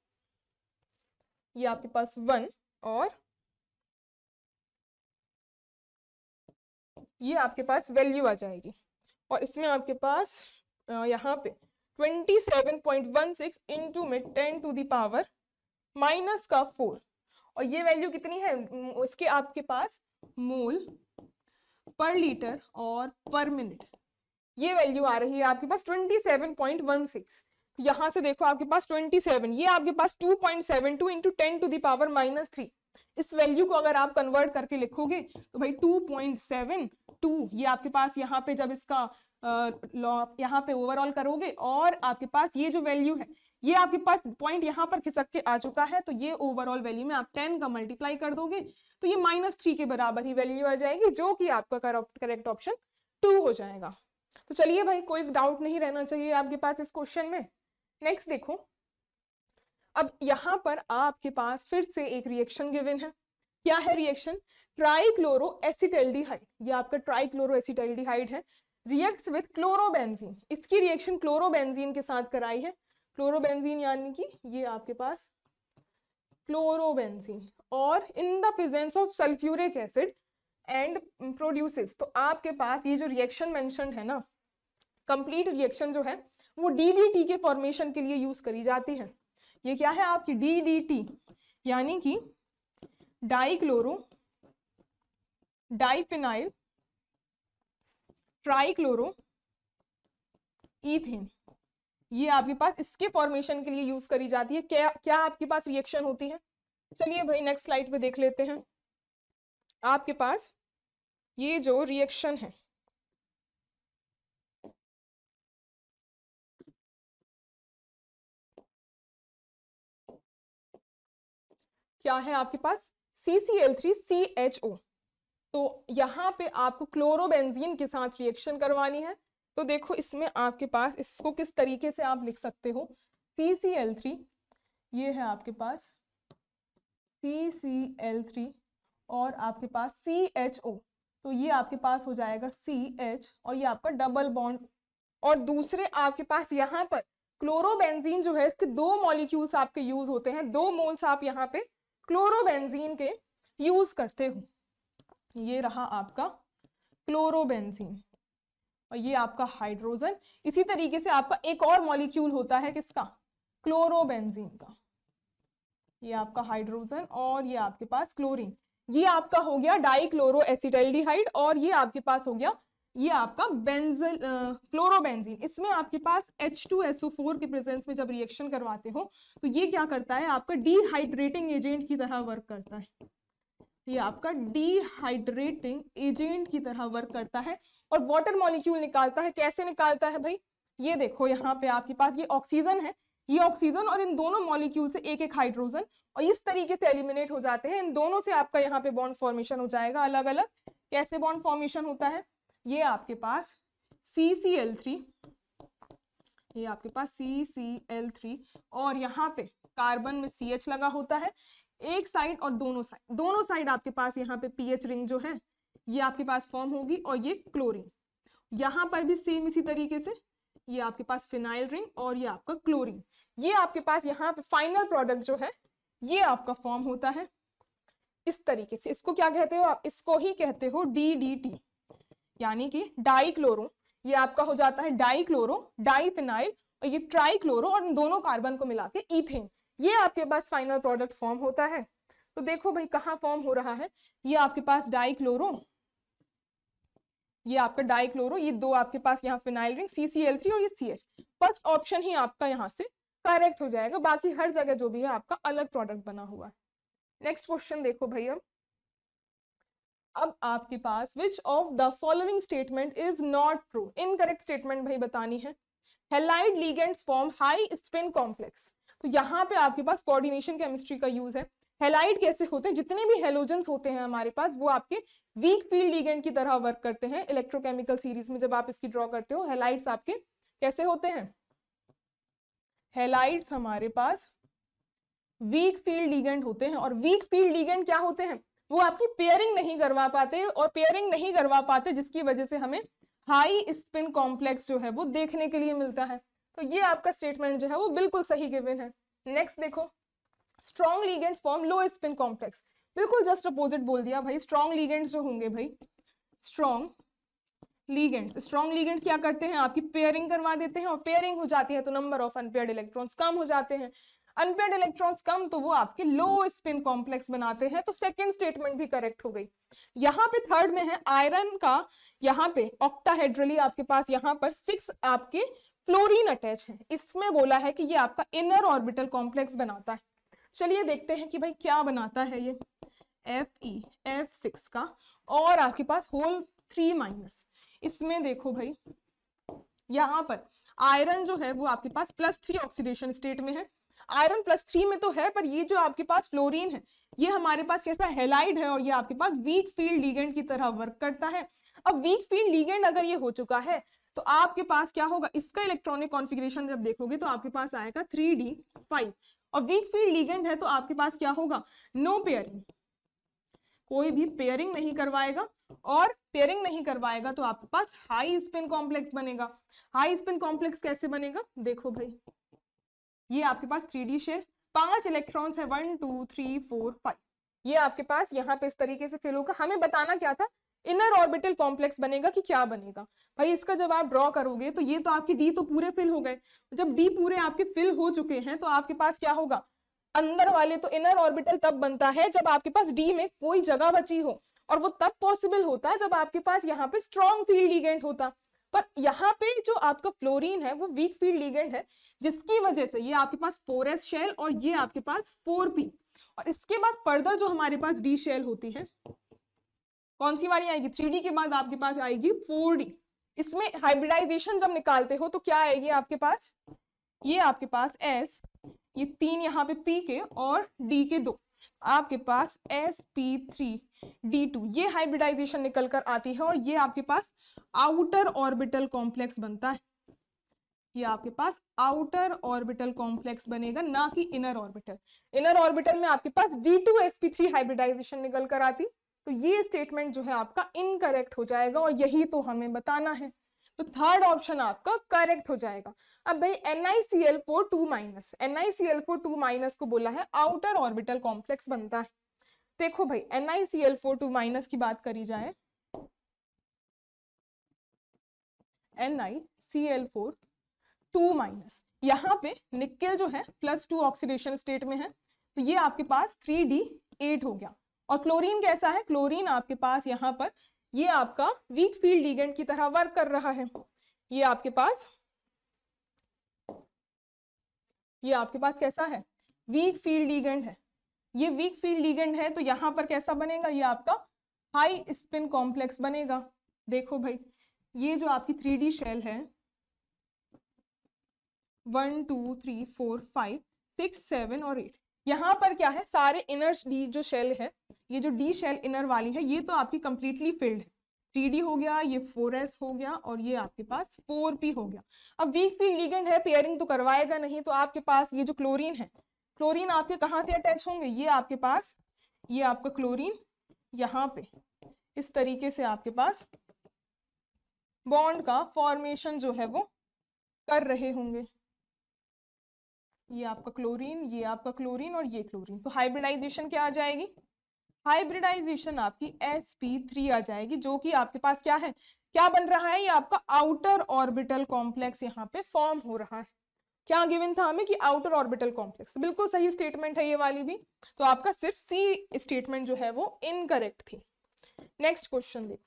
ये आपके पास 1 और ये आपके पास वैल्यू आ जाएगी। और इसमें आपके पास यहाँ पे 27.16 इंटू में 10⁻⁻⁴ और ये वैल्यू कितनी है, उसके आपके पास मोल पर लीटर और पर मिनट, ये वैल्यू आ रही है आपके पास 27.16। यहां से देखो आपके पास 27, ये आपके पास 2.72 इंटू 10⁻⁻3, इस वैल्यू को अगर आप कन्वर्ट करके लिखोगे तो भाई 2.72, ये आपके पास यहाँ पे जब इसका यहाँ पे ओवरऑल करोगे और आपके पास ये जो वैल्यू है ये आपके पास पॉइंट यहाँ पर खिसक के आ चुका है, तो ये ओवरऑल वैल्यू में आप 10 का मल्टीप्लाई कर दोगे तो ये -3 के बराबर ही वैल्यू आ जाएगी, जो कि आपका करेक्ट ऑप्शन 2 हो जाएगा। तो चलिए भाई, कोई डाउट नहीं रहना चाहिए आपके पास इस क्वेश्चन में। नेक्स्ट देखो, अब यहां पर आपके पास फिर से एक रिएक्शन गिवन है। क्या है रिएक्शन, ट्राइक्लोरोएसिटल्डिहाइड, ये आपका ट्राइक्लोरोएसिटल्डिहाइड है, रिएक्ट्स विद क्लोरोबेंजीन। इसकी रिएक्शन क्लोरोबेंजीन के साथ कराई है, क्लोरोबेंजीन यानी कि ये आपके पास क्लोरोबेंजीन, और in the presence of sulphuric acid and produces. तो आपके पास ये जो रिएक्शन मेंशन्ड है ना, कंप्लीट रिएक्शन जो है वो DDT के फॉर्मेशन के लिए यूज करी जाती है। ये क्या है आपकी DDT यानी कि डाइक्लोरो डाइफिनाइल ट्राइक्लोरो ईथेन, ये आपके पास इसके फॉर्मेशन के लिए यूज करी जाती है। क्या आपके पास रिएक्शन होती है, चलिए भाई नेक्स्ट स्लाइड पे देख लेते हैं। आपके पास ये जो रिएक्शन है क्या है आपके पास CCl3CHO। तो यहाँ पे आपको क्लोरोबेंजीन के साथ रिएक्शन करवानी है। तो देखो इसमें आपके पास इसको किस तरीके से आप लिख सकते हो, CCl3, ये है आपके पास CCl3 और आपके पास CHO, तो ये आपके पास हो जाएगा CH और ये आपका डबल बॉन्ड। और दूसरे आपके पास यहाँ पर क्लोरोबेंजीन जो है इसके 2 मॉलिक्यूल्स आपके यूज होते हैं, 2 मोल्स आप यहाँ पे क्लोरोबेंजीन के यूज करते हो। ये रहा आपका क्लोरोबेंजीन और ये आपका हाइड्रोजन। इसी तरीके से आपका एक और मॉलिक्यूल होता है किसका, क्लोरोबेंजीन का। ये आपका हाइड्रोजन और ये आपके पास क्लोरीन, ये आपका हो गया डाइक्लोरोएसिटाल्डिहाइड और ये आपके पास हो गया ये आपका बेंजल क्लोरोबेंजीन। इसमें आपके पास H2SO4 के प्रेजेंस में जब रिएक्शन करवाते हो तो ये क्या करता है, आपका डिहाइड्रेटिंग एजेंट की तरह वर्क करता है। ये आपका डिहाइड्रेटिंग एजेंट की तरह वर्क करता है और वाटर मॉलिक्यूल निकालता है। कैसे निकालता है भाई, ये देखो यहाँ पे आपके पास ये ऑक्सीजन है, ये ऑक्सीजन और इन दोनों मॉलिक्यूल से एक एक हाइड्रोजन और इस तरीके से एलिमिनेट हो जाते हैं। इन दोनों से आपका यहाँ पे बॉन्ड फॉर्मेशन हो जाएगा अलग अलग। कैसे बॉन्ड फॉर्मेशन होता है, ये आपके पास CCl3, ये आपके पास CCl3 और यहाँ पे कार्बन में CH लगा होता है एक साइड और दोनों साइड आपके पास यहाँ पे pH रिंग जो है ये आपके पास फॉर्म होगी और ये क्लोरीन। यहाँ पर भी सेम इसी तरीके से ये आपके पास फिनाइल रिंग और ये आपका क्लोरीन। ये आपके पास यहाँ पे फाइनल प्रोडक्ट जो है ये आपका फॉर्म होता है इस तरीके से। इसको क्या कहते हो आप, इसको ही कहते हो DDT, यानी कि डाइक्लोरो। ये आपका हो जाता है डाइक्लोरो, डाइफिनाइल और ये ट्राइक्लोरो और इन दोनों कार्बन को मिला के ईथेन। ये आपके पास फाइनल प्रोडक्ट फॉर्म होता है। तो देखो भाई कहाँ फॉर्म हो रहा है, ये आपके पास डाइक्लोरो, ये आपका डाइक्लोरो, ये 2 आपके पास यहाँ फिनाइल रिंग CCl3 और ये CH। फर्स्ट ऑप्शन ही आपका यहाँ से करेक्ट हो जाएगा, बाकी हर जगह जो भी है आपका अलग प्रोडक्ट बना हुआ है। नेक्स्ट क्वेश्चन देखो भाई, अब आपके पास which of the following statement is not true. Incorrect statement भाई बतानी है। Halide ligands form high spin complex. तो यहाँ पे आपके पास कोऑर्डिनेशन केमिस्ट्री का यूज है। हैलाइड कैसे होते हैं, जितने भी हेलोजेंस होते हैं हमारे पास वो आपके वीक फील्ड लिगेंड की तरह वर्क करते हैं। इलेक्ट्रोकेमिकल सीरीज में जब आप इसकी ड्रॉ करते हो हैलाइड्स आपके कैसे होते हैं, हैलाइड्स हमारे पास वीक फील्ड लिगेंड होते हैं। और वीक फील्ड लिगेंड क्या होते हैं, वो आपकी पेयरिंग नहीं करवा पाते और पेयरिंग नहीं करवा पाते जिसकी वजह से हमें हाई स्पिन कॉम्प्लेक्स जो है वो देखने के लिए मिलता है। तो ये आपका स्टेटमेंट जो है वो बिल्कुल सही गिवन है। नेक्स्ट देखो, स्ट्रॉन्ग लिगेंड्स फॉर्म लो स्पिन कॉम्प्लेक्स। बिल्कुल जस्ट अपोजिट बोल दिया भाई। स्ट्रॉन्ग लिगेंड्स जो होंगे भाई, स्ट्रॉन्ग लिगेंड्स क्या करते हैं, आपकी पेयरिंग करवा देते हैं और पेयरिंग हो जाती है तो नंबर ऑफ अनपेयर्ड इलेक्ट्रॉन्स कम हो जाते हैं। अनपेयर्ड इलेक्ट्रॉन्स कम तो वो आपके लो स्पिन कॉम्प्लेक्स बनाते हैं। तो सेकंड स्टेटमेंट भी करेक्ट हो गई। यहाँ पे थर्ड में है आयरन का, यहाँ पे ऑक्टाहेड्रली आपके पास यहाँ पर 6 आपके फ्लोरीन अटैच है। इसमें बोला है कि ये आपका इनर ऑर्बिटल कॉम्प्लेक्स बनाता है। चलिए देखते हैं कि भाई क्या बनाता है ये F6 का और आपके पास होल 3-। इसमें देखो भाई यहाँ पर आयरन जो है वो आपके पास +3 ऑक्सीडेशन स्टेट में है। आयरन +3 में तो है, पर ये जो आपके पास फ्लोरीन है ये हमारे पास कैसा हैलाइड है और ये आपके पास वीक फील्ड लिगेंड की तरह वर्क करता है। अब वीक फील्ड लिगेंड अगर ये हो चुका है तो आपके पास क्या होगा, इसका इलेक्ट्रॉनिक कॉन्फ़िगरेशन जब देखोगे तो आपके पास आएगा 3d5 और वीक फील्ड लिगेंड है तो आपके पास क्या होगा, नो पेयरिंग, कोई भी पेयरिंग नहीं करवाएगा। और पेयरिंग नहीं करवाएगा तो आपके पास हाई स्पिन कॉम्प्लेक्स बनेगा। हाई स्पिन कॉम्प्लेक्स कैसे बनेगा, देखो भाई ये आपके पास 3d शेल, 5 इलेक्ट्रॉन्स है, 1 2 3 4 5, ये आपके पास यहाँ पे इस तरीके से फिल होगा। हमें बताना क्या था, इनर ऑर्बिटल कॉम्प्लेक्स बनेगा कि क्या बनेगा भाई। इसका जब आप ड्रॉ करोगे तो ये तो आपके डी तो पूरे फिल हो गए। जब डी पूरे आपके फिल हो चुके हैं तो आपके पास क्या होगा, अंदर वाले तो इनर ऑर्बिटल तब बनता है जब आपके पास डी में कोई जगह बची हो और वो तब पॉसिबल होता है जब आपके पास यहाँ पे स्ट्रॉन्ग फील्ड लिगेंड होता। पर यहाँ पे जो आपका फ्लोरीन है वो वीक फील्ड लिगेंड है जिसकी वजह से ये आपके पास 4s शेल और ये आपके पास 4p और इसके बाद फर्दर जो हमारे पास डी शेल होती है कौन सी वाली आएगी, 3d के बाद आपके पास आएगी 4d। इसमें हाइब्रिडाइजेशन जब निकालते हो तो क्या आएगी आपके पास, ये आपके पास s, ये 3 यहाँ पे p के और d के 2, आपके पास sp3d2 ये हाइब्रिडाइजेशन निकल कर आती है और ये आपके पास आउटर ऑर्बिटल कॉम्प्लेक्स बनता है। ये आपके पास आउटर ऑर्बिटल कॉम्प्लेक्स बनेगा, ना कि इनर ऑर्बिटल। इनर ऑर्बिटल में आपके पास d2sp3 हाइब्रिडाइजेशन निकल कर आती, तो ये स्टेटमेंट जो है आपका इनकरेक्ट हो जाएगा और यही तो हमें बताना है। तो थर्ड ऑप्शन आपका करेक्ट हो जाएगा। अब भाई NiCl4 2 को बोला है आउटर ऑर्बिटल कॉम्प्लेक्स बनता है। देखो भाई NiCl4 की बात करी जाए, NiCl4 यहाँ पे निकेल जो है +2 ऑक्सीडेशन स्टेट में है, तो ये आपके पास 3d8 हो गया। और क्लोरीन कैसा है, क्लोरीन आपके पास यहाँ पर ये आपका वीक फील्ड लिगेंड की तरह वर्क कर रहा है। ये आपके पास कैसा है, वीक फील्ड लिगेंड है। ये वीक फील्ड लिगेंड है तो यहाँ पर कैसा बनेगा, ये आपका हाई स्पिन कॉम्प्लेक्स बनेगा। देखो भाई ये जो आपकी 3D शेल है 1 2 3 4 5 6 7 और 8, यहाँ पर क्या है, सारे इनर डी जो शेल है, ये जो डी शेल इनर वाली है, ये तो आपकी कंप्लीटली फिल्ड है। 3D हो गया, ये 4s हो गया और ये आपके पास 4p हो गया। अब वीक फील्ड लिगेंड है, पेयरिंग तो करवाएगा नहीं, तो आपके पास ये जो क्लोरीन है, क्लोरीन आपके कहाँ से अटैच होंगे, ये आपके पास ये आपका क्लोरीन यहाँ पे इस तरीके से आपके पास बॉन्ड का फॉर्मेशन जो है वो कर रहे होंगे। ये आपका क्लोरीन, ये आपका क्लोरीन और ये क्लोरीन, तो हाइब्रिडाइजेशन क्या आ जाएगी, हाइब्रिडाइजेशन आपकी sp3 आ जाएगी, जो कि आपके पास क्या है, क्या बन रहा है, ये आपका आउटर ऑर्बिटल कॉम्प्लेक्स यहाँ पे फॉर्म हो रहा है। क्या गिवन था हमें कि आउटर ऑर्बिटल कॉम्प्लेक्स, बिल्कुल सही स्टेटमेंट है ये वाली भी, तो आपका सिर्फ सी स्टेटमेंट जो है वो इनकरेक्ट थी। नेक्स्ट क्वेश्चन देखो,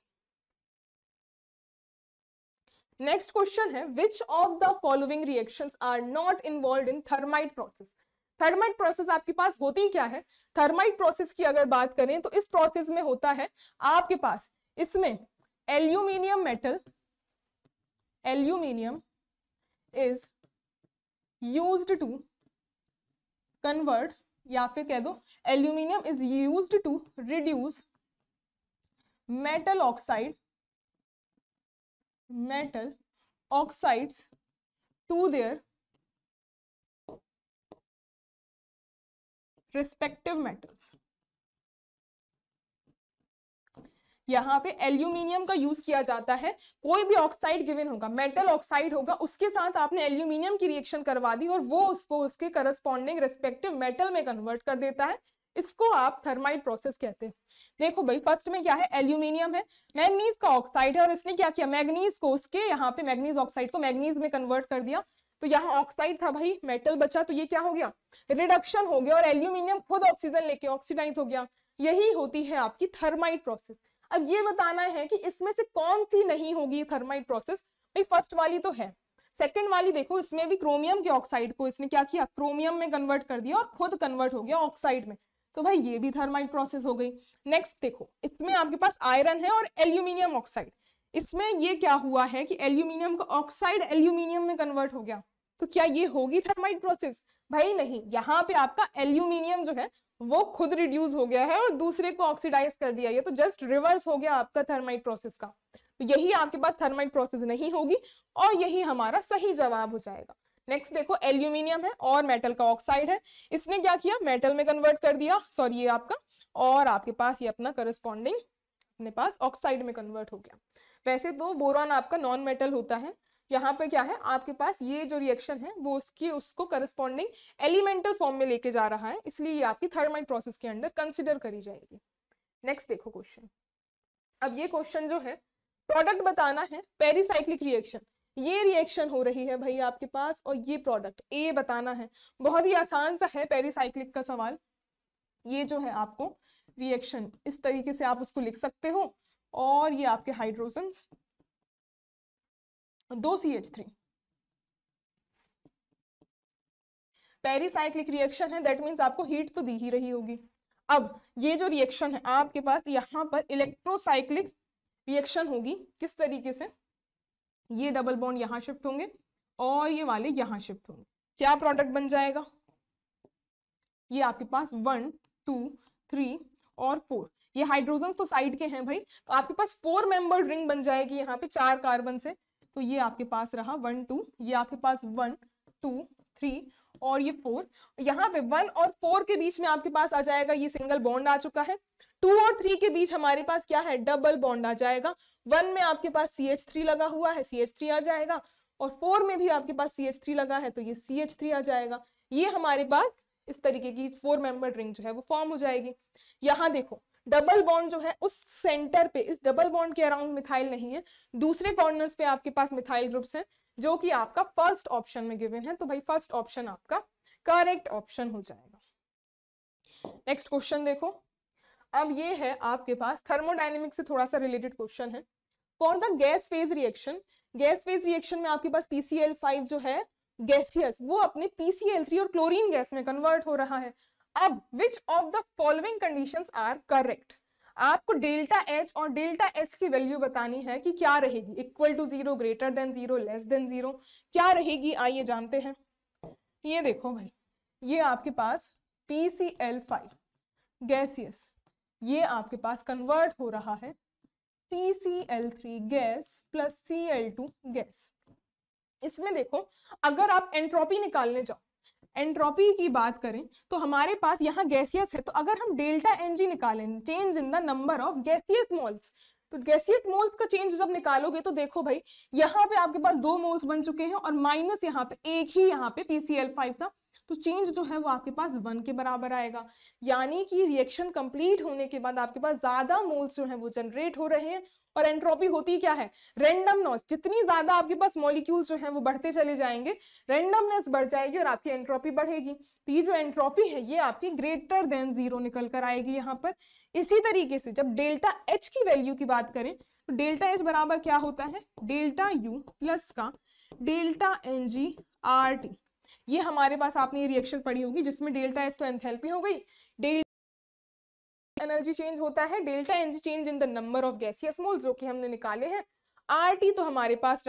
नेक्स्ट क्वेश्चन है which of the following reactions are not involved in thermite process. Thermite process आपके पास होती क्या है, थर्माइट प्रोसेस की अगर बात करें तो इस प्रोसेस में होता है आपके पास, इसमें aluminium metal, aluminium is used to convert, या फिर कह दो aluminium is used to reduce metal oxides to their respective metals। यहाँ पे एल्यूमिनियम का यूज किया जाता है, कोई भी ऑक्साइड गिवन होगा, मेटल ऑक्साइड होगा, उसके साथ आपने एल्यूमिनियम की रिएक्शन करवा दी और वो उसको उसके करस्पॉन्डिंग रेस्पेक्टिव मेटल में कन्वर्ट कर देता है, इसको आप थर्माइट प्रोसेस कहते हैं। देखो भाई फर्स्ट में क्या है, एल्यूमिनियम है, मैग्नीज का ऑक्साइड है और इसने क्या किया, मैग्नीज को उसके यहाँ पे मैग्नीज ऑक्साइड को मैग्नीज में कन्वर्ट कर दिया, तो यहाँ ऑक्साइड था भाई, मेटल बचा, तो ये क्या हो गया, रिडक्शन हो गया और एल्यूमिनियम खुद ऑक्सीजन लेके ऑक्सीडाइज हो गया। यही होती है आपकी थर्माइट प्रोसेस। अब ये बताना है कि इसमें से कौन सी नहीं होगी थर्माइट प्रोसेस, भाई फर्स्ट वाली तो है, सेकंड वाली देखो इसमें भी क्रोमियम के ऑक्साइड को इसने क्या किया, क्रोमियम में कन्वर्ट कर दिया और खुद कन्वर्ट हो गया ऑक्साइड में, तो भाई ये भी थर्माइट प्रोसेस हो गई। नेक्स्ट देखो इसमें आपके पास आयरन है और एल्यूमिनियम ऑक्साइड, इसमें ये क्या हुआ है कि एल्यूमिनियम का ऑक्साइड एल्यूमिनियम में कन्वर्ट हो गया, तो क्या ये होगी थर्माइट प्रोसेस, भाई नहीं, यहाँ पे आपका एल्यूमिनियम जो है वो खुद रिड्यूस हो गया है और दूसरे को ऑक्सीडाइज कर दिया, ये तो जस्ट रिवर्स हो गया आपका थर्माइट प्रोसेस का, तो यही आपके पास थर्माइट प्रोसेस नहीं होगी और यही हमारा सही जवाब हो जाएगा। नेक्स्ट देखो एल्यूमिनियम है और मेटल का ऑक्साइड है, इसने क्या किया, मेटल में कन्वर्ट कर दिया, सॉरी ये आपका, और आपके पास ये अपना करस्पॉन्डिंग अपने पास ऑक्साइड में कन्वर्ट हो गया। वैसे तो बोरॉन आपका नॉन मेटल होता है, यहाँ पे क्या है आपके पास ये जो रिएक्शन है वो उसको करस्पॉन्डिंग एलिमेंटल फॉर्म में लेके जा रहा है, इसलिए ये आपकी थर्माइट प्रोसेस के अंडर कंसिडर करी जाएगी। नेक्स्ट देखो क्वेश्चन, अब ये क्वेश्चन जो है प्रोडक्ट बताना है, पेरिसाइक्लिक रिएक्शन, ये रिएक्शन हो रही है भाई आपके पास और ये प्रोडक्ट ए बताना है, बहुत ही आसान सा है पेरिसाइक्लिक का सवाल। ये जो है आपको रिएक्शन इस तरीके से आप उसको लिख सकते हो और ये आपके हाइड्रोजन्स 2CH3 पेरिसाइक्लिक रिएक्शन है, दैट मीन्स आपको हीट तो दी ही रही होगी। अब ये जो रिएक्शन है आपके पास यहाँ पर इलेक्ट्रोसाइक्लिक रिएक्शन होगी, किस तरीके से, ये डबल बॉन्ड यहाँ शिफ्ट होंगे और ये वाले यहाँ शिफ्ट होंगे, क्या प्रोडक्ट बन जाएगा, ये आपके पास 1 2 3 और 4। ये हाइड्रोजन्स तो साइड के हैं भाई, तो आपके पास 4 मेंबर्ड रिंग बन जाएगी यहाँ पे 4 कार्बन से। तो ये आपके पास रहा 1 2, ये आपके पास 1 2 3 और ये 4। यहाँ पे 1 और 4 के बीच में आपके पास आ जाएगा ये सिंगल बॉन्ड आ चुका है। 2 और 3 के बीच हमारे पास क्या है, डबल बॉन्ड आ जाएगा। 1 में आपके पास CH3 लगा हुआ है, CH3 आ जाएगा, और 4 में भी आपके पास CH3 लगा है तो ये CH3 आ जाएगा। ये हमारे पास इस तरीके की 4 मेंबर्ड रिंग जो है वो फॉर्म हो जाएगी। यहाँ देखो डबल बॉन्ड जो है उस सेंटर पे, इस डबल बॉन्ड के अराउंड मिथाइल नहीं है, दूसरे कॉर्नर्स पे आपके पास मिथाइल ग्रुप्स हैं जो कि आपका फर्स्ट ऑप्शन में गिवन है। तो भाई फर्स्ट ऑप्शन आपका करेक्ट ऑप्शन हो जाएगा। नेक्स्ट क्वेश्चन देखो, अब ये है आपके पास थर्मोडायनेमिक्स से थोड़ा सा रिलेटेड क्वेश्चन है। For the gas phase reaction, gas phase reaction में आपके पास PCl5 जो है गैसियस, वो अपने PCl3 और क्लोरीन गैस में कन्वर्ट हो रहा है। अब which of the following conditions are correct, आपको डेल्टा H और डेल्टा S की वैल्यू बतानी है कि क्या रहेगी, equal to 0, greater than 0, less than 0, क्या रहेगी, आइए जानते हैं। ये देखो भाई, ये आपके पास PCl5 गैसियस, ये आपके पास कन्वर्ट हो रहा है PCl3 gas plus Cl2 gas. इसमें देखो अगर आप एंट्रोपी निकालने जाओ, एंट्रोपी की बात करें तो हमारे पास यहाँ गैसियस है, तो अगर हम डेल्टा Ng निकालें, change in the number of gaseous moles, तो गैसियस मोल्स का चेंज जब निकालोगे तो देखो भाई यहाँ पे आपके पास 2 मोल्स बन चुके हैं और माइनस यहाँ पे एक ही यहाँ पे PCl5 था, तो चेंज जो है वो आपके पास 1 के बराबर आएगा। यानी कि रिएक्शन कंप्लीट होने के बाद आपके पास ज्यादा मोल्स जो है वो जनरेट हो रहे हैं, और एंट्रोपी होती क्या है, रैंडमनेस। जितनी ज्यादा आपके पास मॉलिक्यूल्स जो है वो बढ़ते चले जाएंगे, रैंडमनेस बढ़ जाएगी और आपकी एंट्रोपी बढ़ेगी। तो ये जो एंट्रोपी है ये आपकी ग्रेटर देन 0 निकल कर आएगी यहाँ पर। इसी तरीके से जब डेल्टा H की वैल्यू की बात करें तो डेल्टा H बराबर क्या होता है, डेल्टा U प्लस का डेल्टा Ng RT। ये हमारे पास आपने ये रिएक्शन पढ़ी होगी जिसमें डेल्टा H तो एंथैल्पी हो गई, डेल्टा एनर्जी चेंज होता है, delta Ng change in the number of gaseous mole जो कि हमने निकाले हैं, RT तो हमारे पास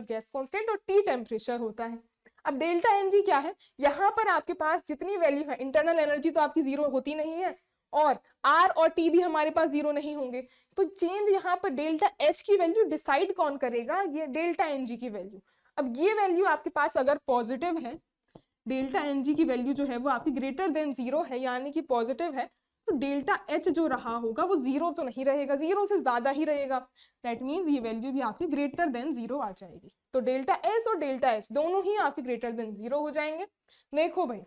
गैस कांस्टेंट और T टेम्परेचर होता है। अब डेल्टा Ng क्या है, यहाँ पर आपके पास जितनी वैल्यू है, इंटरनल एनर्जी तो आपकी 0 होती नहीं है और R और T भी हमारे पास 0 नहीं होंगे, तो चेंज यहाँ पर डेल्टा H की वैल्यू डिसाइड कौन करेगा, ये डेल्टा Ng की वैल्यू। अब ये वैल्यू आपके पास अगर पॉजिटिव है, डेल्टा Ng की वैल्यू जो है वो आपकी ग्रेटर देन 0 है यानी कि पॉजिटिव है, तो डेल्टा H जो रहा होगा वो 0 तो नहीं रहेगा, 0 से ज्यादा ही रहेगा। दैट मीन्स ये वैल्यू भी आपकी ग्रेटर देन 0 आ जाएगी। तो डेल्टा S और डेल्टा H दोनों ही आपके ग्रेटर देन 0 हो जाएंगे। देखो भाई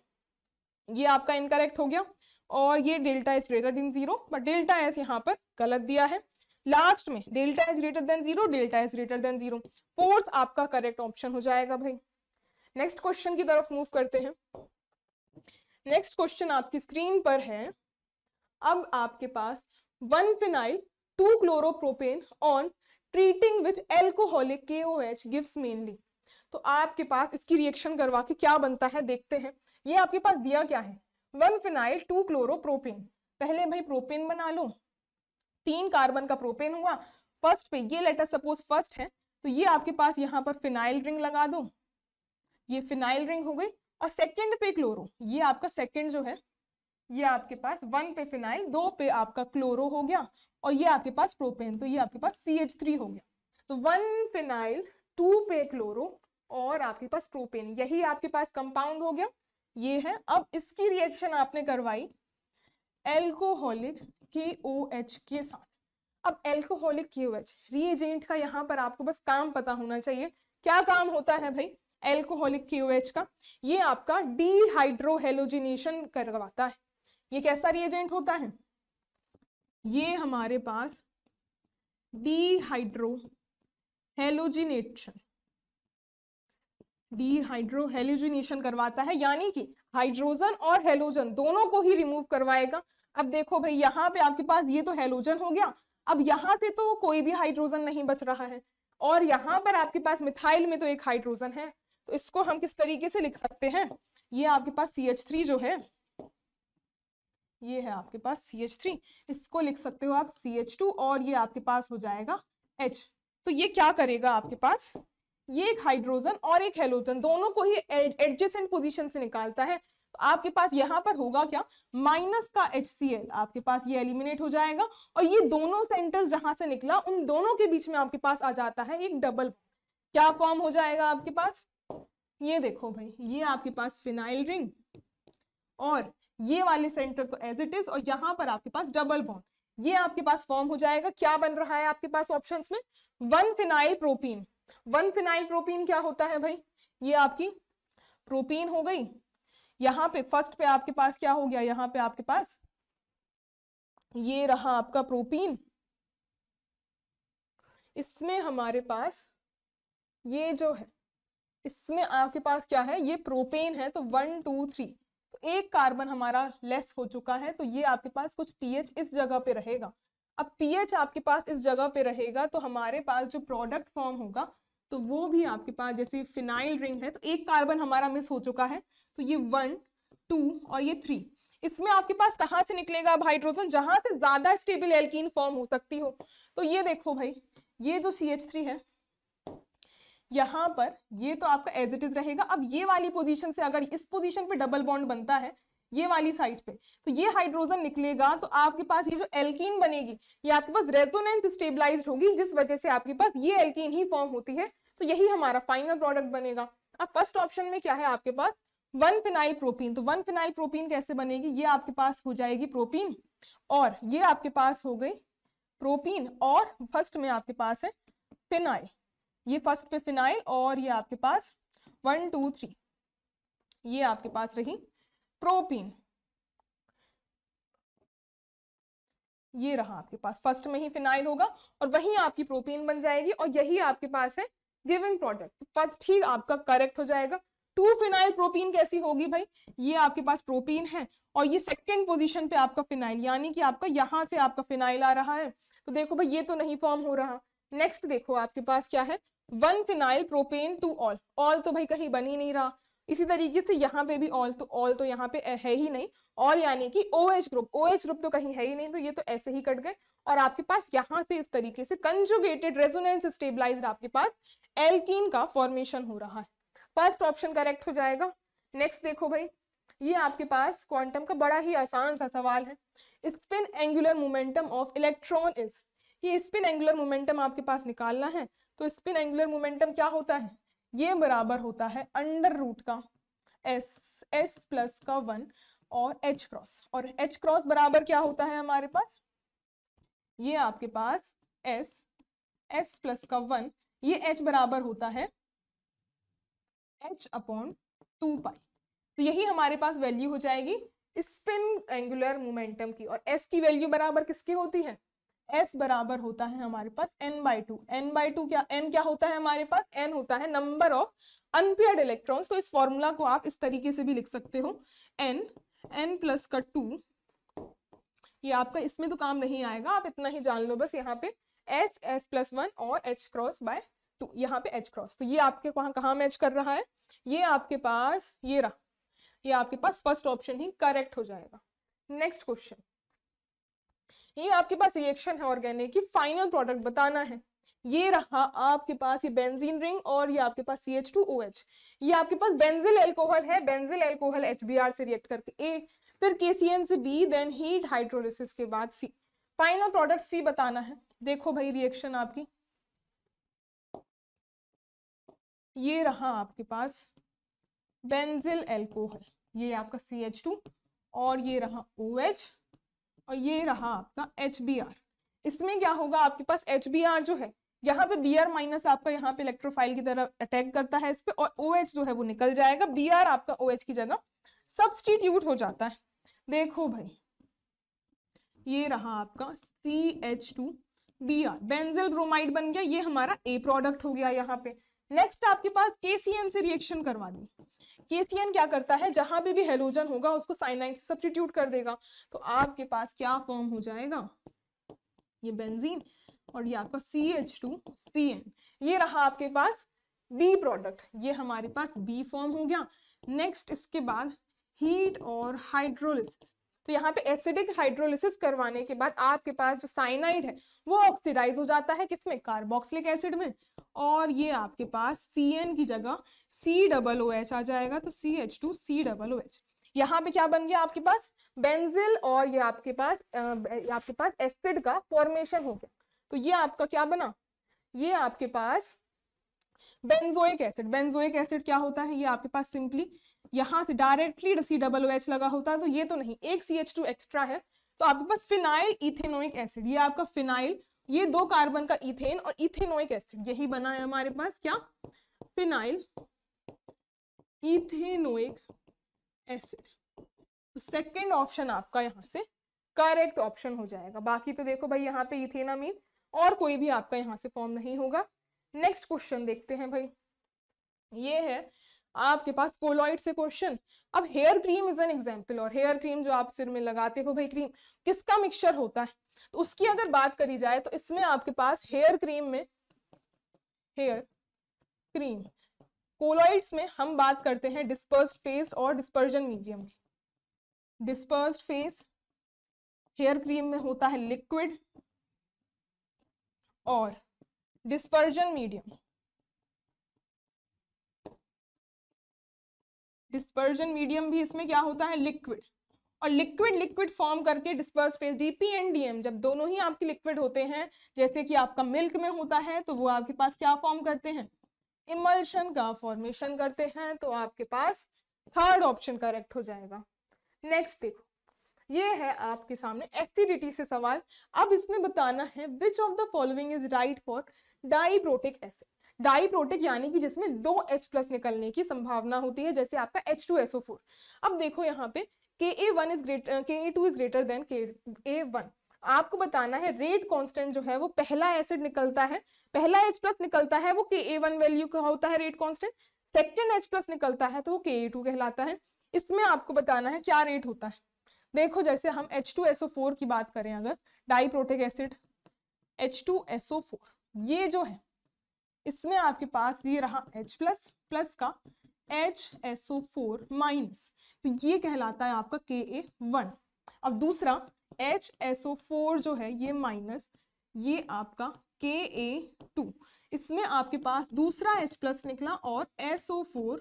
ये आपका इनकरेक्ट हो गया और ये delta H greater than 0, but delta S यहाँ पर गलत दिया है। लास्ट में delta H greater than 0, delta S greater than 0, fourth आपका करेक्ट ऑप्शन हो जाएगा भाई। नेक्स्ट क्वेश्चन की तरफ मूव करते हैं। नेक्स्ट क्वेश्चन आपकी स्क्रीन पर है। अब आपके पास 1 phenyl 2 chloropropane on treating with alcoholic KOH gives mainly. तो आपके पास इसकी रिएक्शन करवा के क्या बनता है देखते हैं। ये आपके पास दिया क्या है, 1 फिनाइल 2 क्लोरोप्रोपेन। पहले भाई प्रोपेन बना लो, 3 कार्बन का प्रोपेन हुआ। फर्स्ट पे ये लेटर सपोज फर्स्ट है तो ये आपके पास यहाँ पर फिनाइल रिंग लगा दो, ये फिनाइल रिंग हो गई। और सेकंड पे क्लोरो, ये आपका सेकंड जो है ये आपके पास 1 पे फिनाइल, 2 पे आपका क्लोरो हो गया और ये आपके पास प्रोपेन, तो ये आपके पास CH3 हो गया। तो 1 फिनाइल 2 पे क्लोरो और आपके पास प्रोपेन, यही आपके पास कंपाउंड हो गया, ये है। अब इसकी रिएक्शन आपने करवाई एल्कोहलिक KOH के साथ। अब एल्कोहलिक KOH रिएजेंट का यहाँ पर आपको बस काम पता होना चाहिए। क्या काम होता है भाई एल्कोहलिक KOH का, ये आपका डीहाइड्रोहेलोजिनेशन करवाता है। ये कैसा रिएजेंट होता है, ये हमारे पास डीहाइड्रोहेलोजिनेशन करवाता है, यानी कि हाइड्रोजन और हेलोजन दोनों को ही रिमूव करवाएगा। अब देखो भाई यहाँ पे आपके पास ये तो हेलोजन हो गया, अब यहाँ से तो कोई भी हाइड्रोजन नहीं बच रहा है और यहाँ पर आपके पास मिथाइल में तो एक हाइड्रोजन है, तो इसको हम किस तरीके से लिख सकते हैं, ये आपके पास CH3 जो है, ये है आपके पास CH3, इसको लिख सकते हो आप CH2 और ये आपके पास हो जाएगा H। तो ये क्या करेगा आपके पास, ये एक हाइड्रोजन और एक हेलोजन दोनों को ही एडजेसेंट पोजीशन से निकालता है। तो आपके पास यहाँ पर होगा क्या, माइनस का HCl, आपके पास ये एलिमिनेट हो जाएगा और ये दोनों सेंटर्स जहां से निकला उन दोनों के बीच में आपके पास आ जाता है एक डबल, क्या फॉर्म हो जाएगा आपके पास, ये देखो भाई, ये आपके पास फिनाइल रिंग और ये वाले सेंटर तो एज इट इज और यहाँ पर आपके पास डबल बॉन्ड, ये आपके पास फॉर्म हो जाएगा। क्या बन रहा है आपके पास ऑप्शंस में, 1 फिनाइल प्रोपीन। 1 फिनाइल प्रोपीन क्या होता है भाई, ये आपकी प्रोपीन हो गई। यहाँ पे फर्स्ट पे आपके पास क्या हो गया, यहाँ पे आपके पास ये रहा आपका प्रोपीन, इसमें हमारे पास ये जो है, इसमें आपके पास क्या है, ये प्रोपेन है, तो 1 2 3, तो एक कार्बन हमारा लेस हो चुका है, तो ये आपके पास कुछ पीएच इस जगह पे रहेगा। अब पीएच आपके पास इस जगह पे रहेगा तो हमारे पास जो प्रोडक्ट फॉर्म होगा तो वो भी आपके पास, जैसे फिनाइल रिंग है तो एक कार्बन हमारा मिस हो चुका है, तो ये 1 2 और ये 3, इसमें आपके पास कहाँ से निकलेगा अब हाइड्रोजन, जहां से ज्यादा स्टेबल एल्कीन फॉर्म हो सकती हो। तो ये देखो भाई, ये जो CH3 है यहाँ पर ये तो आपका एज इट इज रहेगा। अब ये वाली पोजीशन से अगर इस पोजीशन पे डबल बॉन्ड बनता है ये वाली साइड पे, तो ये हाइड्रोजन निकलेगा, तो आपके पास ये जो एल्कीन बनेगी ये आपके पास रेजोनेंस स्टेबलाइज्ड होगी, जिस वजह से आपके पास ये एल्कीन ही फॉर्म होती है, तो यही हमारा फाइनल प्रोडक्ट बनेगा। अब फर्स्ट ऑप्शन में क्या है आपके पास, 1 फिनाइल प्रोपीन, तो 1 फिनाइल प्रोपीन कैसे बनेगी, ये आपके पास हो जाएगी प्रोपीन और ये आपके पास हो गई प्रोपीन और फर्स्ट में आपके पास है फिनाइल, ये फर्स्ट पे फिनाइल और ये आपके पास 1 2 3 ये आपके पास रही प्रोपीन, ये रहा आपके पास फर्स्ट में ही फिनाइल होगा और वही आपकी प्रोपीन बन जाएगी और यही आपके पास है गिवन प्रोडक्ट। फर्स्ट ही आपका करेक्ट हो जाएगा। 2 फिनाइल प्रोपीन कैसी होगी भाई, ये आपके पास प्रोपीन है और ये सेकंड पोजीशन पे आपका फिनाइल, यानी कि आपका यहां से आपका फिनाइल आ रहा है, तो देखो भाई ये तो नहीं फॉर्म हो रहा। नेक्स्ट देखो आपके पास क्या है, 1 phenyl propane two all, all तो भाई कहीं बन ही नहीं रहा। इसी तरीके से यहाँ पे भी ऑल तो यहाँ पे है ही नहीं, ऑल यानी कि OH ग्रुप तो कहीं है ही नहीं, तो ये तो ऐसे ही कट गए और आपके पास यहाँ से इस तरीके से कंजुगेटेड रेजोनेंस स्टेबलाइज्ड आपके पास एल्कीन का फॉर्मेशन हो रहा है। फर्स्ट ऑप्शन करेक्ट हो जाएगा। नेक्स्ट देखो भाई, ये आपके पास क्वांटम का बड़ा ही आसान सा सवाल है, spin angular momentum of electron is, ये स्पिन एंगुलर मोमेंटम आपके पास निकालना है, तो स्पिन एंगुलर मोमेंटम क्या होता है, ये बराबर होता है अंडर रूट का s प्लस का 1 और h क्रॉस, और h क्रॉस बराबर क्या होता है हमारे पास, ये आपके पास s प्लस का 1, ये h बराबर होता है h अपॉन 2 पाई, तो यही हमारे पास वैल्यू हो जाएगी स्पिन एंगुलर मोमेंटम की। और s की वैल्यू बराबर किसकी होती है, s बराबर होता है हमारे पास n/2, n/2 क्या, n क्या होता है हमारे पास, n होता है नंबर ऑफ अनपेयर्ड इलेक्ट्रॉन्स, तो इस फॉर्मूला को आप इस तरीके से भी लिख सकते हो, n प्लस का 2, ये आपका इसमें तो काम नहीं आएगा, आप इतना ही जान लो बस, यहाँ पे s प्लस 1 और h क्रॉस बाय 2, यहाँ पे h क्रॉस, तो ये आपके कहाँ मैच कर रहा है, ये आपके पास ये रहा, ये आपके पास फर्स्ट ऑप्शन ही करेक्ट हो जाएगा। नेक्स्ट क्वेश्चन, ये आपके पास रिएक्शन है ऑर्गेनिक की, फाइनल प्रोडक्ट बताना है, ये रहा आपके पास ये बेंजीन रिंग और ये आपके पास CH2OH, ये आपके पास बेंजिल अल्कोहल है, बेंजिल अल्कोहल HBr से रिएक्ट करके A, फिर KCN से B, देन हीट हाइड्रोलिसिस के बाद C, फाइनल प्रोडक्ट C बताना है। देखो भाई रिएक्शन आपकी ये रहा आपके पास बेंजिल अल्कोहल, ये आपका CH2 और ये रहा OH और ये रहा आपका HBr। इसमें क्या होगा आपके पास HBr जो है यहाँ पे Br माइनस आपका यहाँ पे इलेक्ट्रोफाइल की तरह अटैक करता है इस पे, और OH जो है वो निकल जाएगा, Br आपका OH की जगह सब्स्टिट्यूट हो जाता है। देखो भाई ये रहा आपका CH2Br, बेंजिल ब्रोमाइड बन गया, ये हमारा A प्रोडक्ट हो गया यहाँ पे। नेक्स्ट आपके पास KCN से रिएक्शन करवा दी, KCN क्या करता है, जहां पे भी हेलोजन होगा उसको साइनाइड से सब्स्टिट्यूट कर देगा, तो आपके पास क्या फॉर्म हो जाएगा, ये बेंजीन और ये आपका CH2CN, ये रहा आपके पास B प्रोडक्ट, ये हमारे पास B फॉर्म हो गया। नेक्स्ट इसके बाद हीट और हाइड्रोलिसिस, तो यहाँ पे एसिडिक हाइड्रोलिसिस करवाने के बाद आपके पास जो साइनाइड है वो ऑक्सीडाइज हो जाता है किसमें, कार्बोक्सिलिक एसिड में, और ये आपके पास CN की जगह COOH आ जाएगा, तो CH2COOH। यहाँ पे क्या बन गया आपके पास, बेंजिल, और ये आपके पास एसिड का फॉर्मेशन हो गया। तो ये आपका क्या बना, ये आपके पास बेंजोइक एसिड। बेंजोइक एसिड क्या होता है, ये आपके पास सिंपली यहाँ से डायरेक्टली COOH लगा होता है, तो ये तो नहीं, एक CH2 एक्स्ट्रा है, तो आपके पास फिनाइल इथेनोइक एसिड, ये आपका फिनाइल, ये 2 कार्बन का इथेन और इथेनोइक एसिड, यही बना है हमारे पास क्या, फिनाइल इथेनोइक एसिड। तो सेकंड ऑप्शन आपका यहाँ से करेक्ट ऑप्शन हो जाएगा। बाकी तो देखो भाई यहाँ पे इथेनामीन और कोई भी आपका यहाँ से फॉर्म नहीं होगा। नेक्स्ट क्वेश्चन देखते हैं भाई, ये है आपके पास कोलॉइड से क्वेश्चन। अब hair cream is an example, और हेयर क्रीम जो आप सिर में लगाते हो भाई, क्रीम किसका मिक्सचर होता है, तो उसकी अगर बात करी जाए तो इसमें आपके पास हेयर क्रीम में, हेयर क्रीम कोलॉइड्स में हम बात करते हैं डिस्पर्स्ड फेज और डिस्पर्जन मीडियम की। डिस्पर्स्ड फेज हेयर क्रीम में होता है लिक्विड, और डिस्पर्जन मीडियम, डिस्पर्जन मीडियम भी इसमें क्या होता है, लिक्विड। और लिक्विड लिक्विड फॉर्म करके disperse phase DP and DM, जब दोनों ही आपके लिक्विड होते हैं, जैसे कि आपका मिल्क में होता है, तो वो आपके पास क्या फॉर्म करते हैं, इमल्शन का फॉर्मेशन करते हैं। तो आपके पास थर्ड ऑप्शन करेक्ट हो जाएगा। नेक्स्ट देखो, ये है आपके सामने एसिडिटी से सवाल। अब इसमें बताना है which of the following is right for diprotic acid. Diprotic यानी कि जिसमें 2 H+ निकलने की संभावना होती है, जैसे आपका H2SO4। अब देखो यहाँ पे Ka2 is greater than Ka1। आपको बताना है रेट कांस्टेंट जो है वो पहला एसिड निकलता है, पहला H+ निकलता है वो Ka1 वैल्यू का होता है रेट कांस्टेंट, सेकंड H+ निकलता है तो वो Ka2 कहलाता है। इसमें आपको बताना है क्या रेट होता है। देखो जैसे हम H2SO4 की बात करें, अगर डाइप्रोटिक एसिड H2SO4 ये जो है, इसमें आपके पास ये रहा H+ प्लस का HSO4 माइनस, तो ये कहलाता है आपका Ka1। अब दूसरा HSO4 जो है ये माइनस, ये आपका Ka2, इसमें आपके पास दूसरा H+ निकला और SO4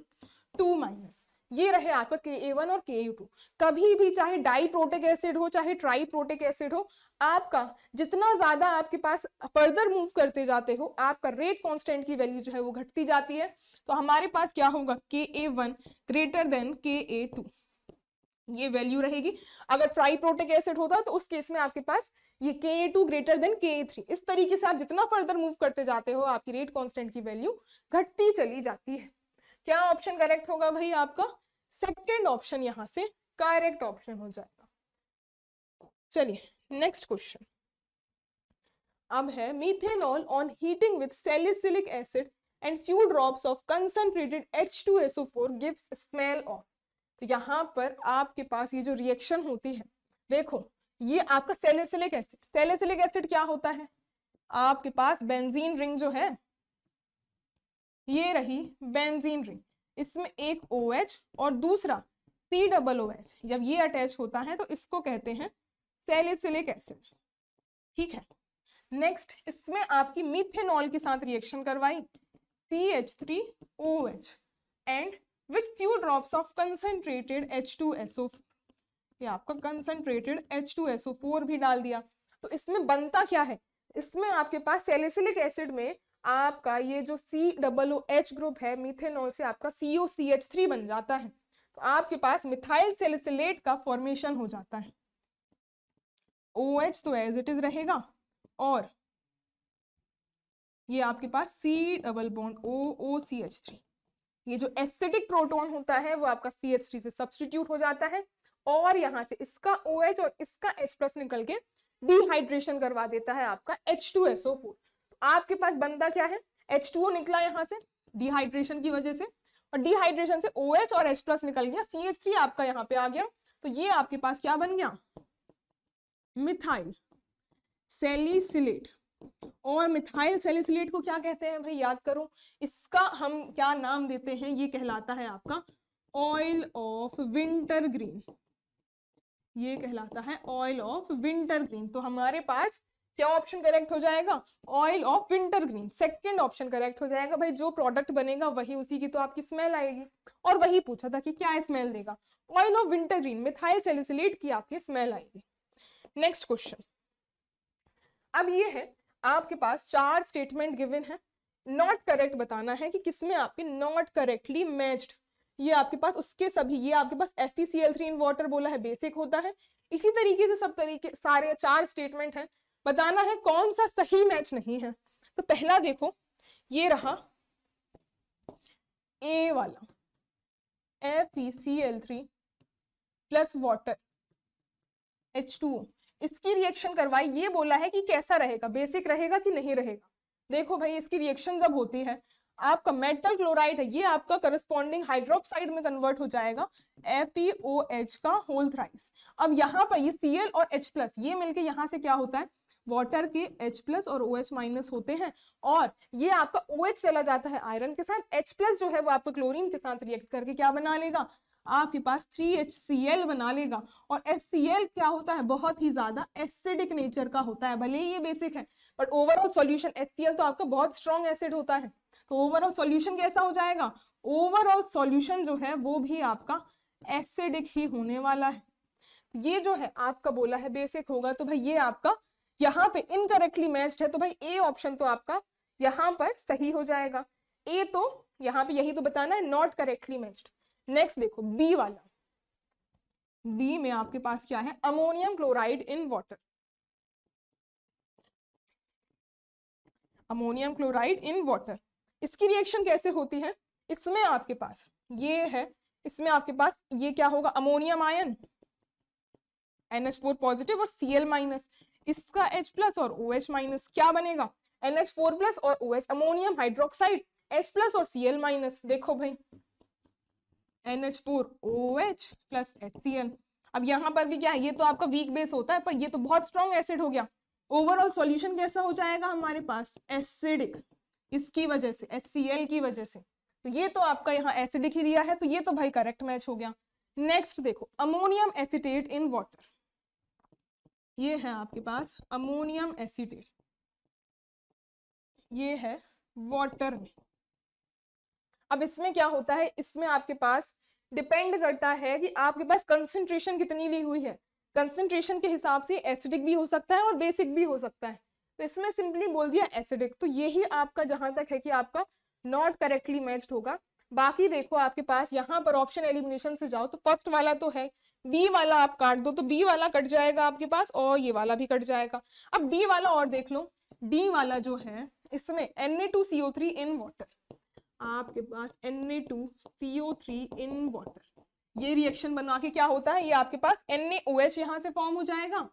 2 माइनस, ये रहे आपका Ka1 और Ka2। कभी भी चाहे डाइप्रोटिक एसिड हो चाहे ट्राइप्रोटिक एसिड हो, आपका जितना ज्यादा आपके पास फर्दर मूव करते जाते हो, आपका रेट कांस्टेंट की वैल्यू जो है वो घटती जाती है। तो हमारे पास क्या होगा, Ka1 ग्रेटर देन Ka2, ये वैल्यू रहेगी। अगर ट्राइप्रोटिक एसिड होता तो उस केस में आपके पास ये Ka2 ग्रेटर देन Ka3। इस तरीके से आप जितना फर्दर मूव करते जाते हो, आपकी रेट कांस्टेंट की वैल्यू घटती चली जाती है। क्या ऑप्शन करेक्ट होगा भाई आपका, सेकंड ऑप्शन यहां से करेक्ट ऑप्शन हो जाएगा। चलिए नेक्स्ट क्वेश्चन, अब है methanol on heating with salicylic acid and few drops of concentrated H2SO4 gives smell of. तो यहाँ पर आपके पास ये जो रिएक्शन होती है, देखो ये आपका सैलिसिलिक एसिड, सैलिसिलिक एसिड क्या होता है, आपके पास बेंजीन रिंग जो है, ये रही बेंजीन रिंग, इसमें एक OH और दूसरा COOH, जब ये अटैच होता है तो इसको कहते हैं सैलिसिलिक एसिड। ठीक है, नेक्स्ट इसमें आपकी मिथेनॉल के साथ रिएक्शन करवाई, CH3OH and with few drops of concentrated H2SO4, ये आपका कंसंट्रेटेड H2SO4 भी डाल दिया। तो इसमें बनता क्या है, इसमें आपके पास सैलिसिलिक एसिड में आपका ये जो COOH ग्रुप है मिथेनॉल से आपका COCH3 बन जाता है, तो आपके पास मिथाइल सैलिसिलेट का फॉर्मेशन हो जाता है। OH तो एज इट इज रहेगा, और ये आपके पास C डबल बॉन्ड OCH3, ये जो एसिडिक प्रोटॉन होता है वो आपका CH3 से सब्स्टिट्यूट हो जाता है, और यहां से इसका OH और इसका H+ निकल के डिहाइड्रेशन करवा देता है आपका H2SO4। आपके पास बनता क्या है, H2O निकला यहां से डिहाइड्रेशन की वजह से, और डिहाइड्रेशन से OH और H+ निकल गया, CH3 आपका यहाँ पे आ गया। तो ये आपके पास क्या बन गया, मिथाइल सैलिसिलेट। और मिथाइल सैलिसिलेट को क्या कहते हैं भाई, याद करो, इसका हम क्या नाम देते हैं, ये कहलाता है आपका ऑयल ऑफ विंटर ग्रीन, ये कहलाता है ऑयल ऑफ विंटर ग्रीन। तो हमारे पास क्या ऑप्शन करेक्ट हो जाएगा? Oil of winter green, second option correct हो जाएगा भाई। जो प्रोडक्ट बनेगा वही, उसी की तो आपकी स्मेल आएगी, और वही पूछा था कि क्या स्मेल देगा, oil of winter green, methyl salicylate की आपकी स्मेल आएगी। नेक्स्ट क्वेश्चन, अब ये है आपके पास 4 स्टेटमेंट गिवन है, नॉट करेक्ट बताना है कि किसमें आपके नॉट करेक्टली मैच्ड, ये आपके पास उसके सभी, ये आपके पास FeCl3 इन वाटर बोला है, बेसिक होता है। इसी तरीके से सब तरीके सारे 4 स्टेटमेंट हैं, बताना है कौन सा सही मैच नहीं है। तो पहला देखो, ये रहा ए वाला, FeCl3 प्लस वाटर H2O, इसकी रिएक्शन करवाई, ये बोला है कि कैसा रहेगा, बेसिक रहेगा कि नहीं रहेगा। देखो भाई, इसकी रिएक्शन जब होती है, आपका मेटल क्लोराइड है, ये आपका करस्पॉन्डिंग हाइड्रोक्साइड में कन्वर्ट हो जाएगा FeOH का होल थ्राइस। अब यहाँ पर ये Cl और H+, ये मिलके यहाँ से क्या होता है, वाटर के H+ और OH- होते हैं, और ये आपका OH चला जाता है आयरन के साथ, H+ जो है वो आपको क्लोरीन के साथ रिएक्ट करके क्या बना लेगा, आपके पास 3HCl बना लेगा। और HCl क्या होता है, बहुत ही ज्यादा एसिडिक नेचर का होता है, भले ही ये बेसिक है, बट ओवरऑल सॉल्यूशन HCl तो आपका बहुत स्ट्रॉन्ग एसिड होता है, तो ओवरऑल सॉल्यूशन कैसा हो जाएगा, ओवरऑल सॉल्यूशन जो है वो भी आपका एसिडिक ही होने वाला है। ये जो है आपका बोला है बेसिक होगा, तो भाई ये आपका यहाँ पे इनकरेक्टली मैच्ड है, तो भाई ए ऑप्शन तो आपका यहाँ पर सही हो जाएगा। ए तो यहाँ पे यही तो बताना है, नॉट करेक्टली मैच्ड। नेक्स्ट देखो बी वाला, बी में आपके पास क्या है, ammonium chloride in water, ammonium chloride in water, इसकी रिएक्शन कैसे होती है, इसमें आपके पास ये है, इसमें आपके पास ये क्या होगा, अमोनियम आयन NH4 पॉजिटिव और Cl-, इसका H+ और OH- क्या बनेगा, NH4+ और OH, अमोनियम हाइड्रोक्साइड H+ और Cl-। देखो भाई NH4OH प्लस HCl। अब यहाँ पर भी क्या है, ये तो आपका वीक बेस होता है, पर ये तो बहुत स्ट्रॉन्ग एसिड हो गया। ओवरऑल सॉल्यूशन कैसा हो जाएगा हमारे पास, एसिडिक, इसकी वजह से, HCl की वजह से। तो ये तो आपका यहाँ एसिडिक ही दिया है, तो ये तो भाई करेक्ट मैच हो गया। नेक्स्ट देखो अमोनियम एसीटेट इन वाटर, ये है आपके पास अमोनियम एसीटेट, ये है वाटर में। अब इसमें क्या होता है, इसमें आपके पास डिपेंड करता है कि आपके पास कंसंट्रेशन कितनी ली हुई है, कंसंट्रेशन के हिसाब से एसिडिक भी हो सकता है और बेसिक भी हो सकता है। तो इसमें सिंपली बोल दिया एसिडिक, तो यही आपका जहां तक है कि आपका नॉट करेक्टली मैच्ड होगा। बाकी देखो आपके पास यहाँ पर ऑप्शन एलिमिनेशन से जाओ तो फर्स्ट वाला तो है, बी वाला आप काट दो तो बी वाला कट जाएगा आपके पास, और ये वाला भी कट जाएगा। अब डी वाला और देख लो, डी वाला जो है इसमें Na2CO3 इन वाटर, आपके पास Na2CO3 इन वाटर, ये रिएक्शन बना के क्या होता है, ये आपके पास NaOH यहाँ से फॉर्म हो जाएगा,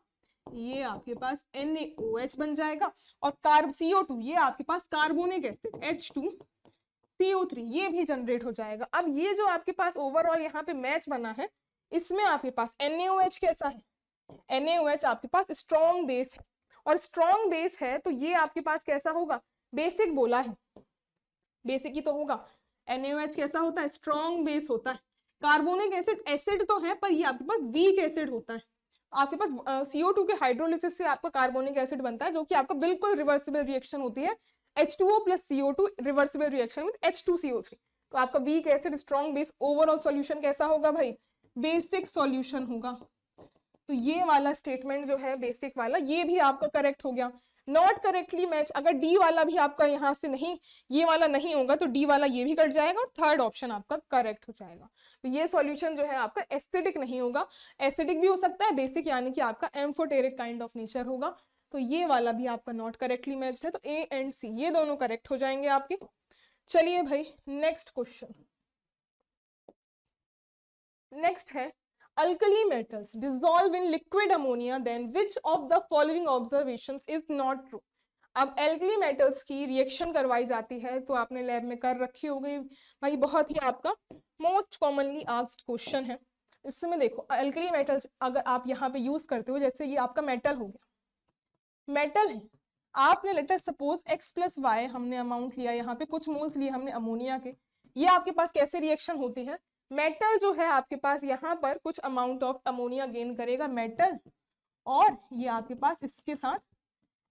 ये आपके पास NaOH बन जाएगा, और कार्ब CO2, ये आपके पास कार्बोनिक एसिड H2CO3, ये भी जनरेट हो जाएगा। अब ये जो आपके पास ओवरऑल यहाँ पे मैच बना है, इसमें आपके पास NaOH कैसा है, NaOH आपके पास स्ट्रॉन्ग बेस है, और स्ट्रॉन्ग बेस है तो ये आपके पास कैसा होगा, बेसिक बोला है, बेसिक ही तो होगा। NaOH कैसा होता है, स्ट्रॉन्ग बेस होता है। कार्बोनिक एसिड एसिड तो है, पर ये आपके पास वीक एसिड होता है। आपके पास CO2 के हाइड्रोलिसिस से आपका कार्बोनिक एसिड बनता है, जो कि आपका बिल्कुल रिवर्सिबल रिएक्शन होती है, H2O plus CO2 reversible reaction with H2CO3। तो आपका weak acid strong base, overall solution कैसा होगा भाई, बेसिक सॉल्यूशन होगा। तो ये वाला स्टेटमेंट जो है बेसिक वाला, ये भी आपका करेक्ट हो गया। नॉट करेक्टली मैच, अगर डी वाला भी आपका यहाँ से नहीं, ये वाला नहीं होगा तो डी वाला ये भी कट जाएगा, और थर्ड ऑप्शन आपका करेक्ट हो जाएगा। तो ये सॉल्यूशन जो है आपका एसिडिक नहीं होगा, एसिडिक भी हो सकता है, बेसिक यानी कि आपका एम्फोटेरिक काइंड ऑफ नेचर होगा। तो ये वाला भी आपका नॉट करेक्टली मैच्ड है, तो ए एंड सी ये दोनों करेक्ट हो जाएंगे आपके। चलिए भाई नेक्स्ट क्वेश्चन, नेक्स्ट है alkali metals dissolve in liquid ammonia, then which of the following observations is not true। अब alkali metals की रिएक्शन करवाई जाती है, तो आपने लैब में कर रखी होगी भाई, बहुत ही आपका मोस्ट कॉमनली आस्क्ड क्वेश्चन है। इसमें देखो alkali metals अगर आप यहाँ पे यूज करते हो, जैसे ये आपका मेटल हो गया, मेटल है, आपने लेटर सपोज X+Y हमने अमाउंट लिया, यहाँ पे कुछ मोल्स लिए हमने अमोनिया के, ये आपके पास कैसे रिएक्शन होती है, मेटल जो है आपके पास यहाँ पर कुछ अमाउंट ऑफ अमोनिया गेन करेगा मेटल, और ये आपके पास इसके साथ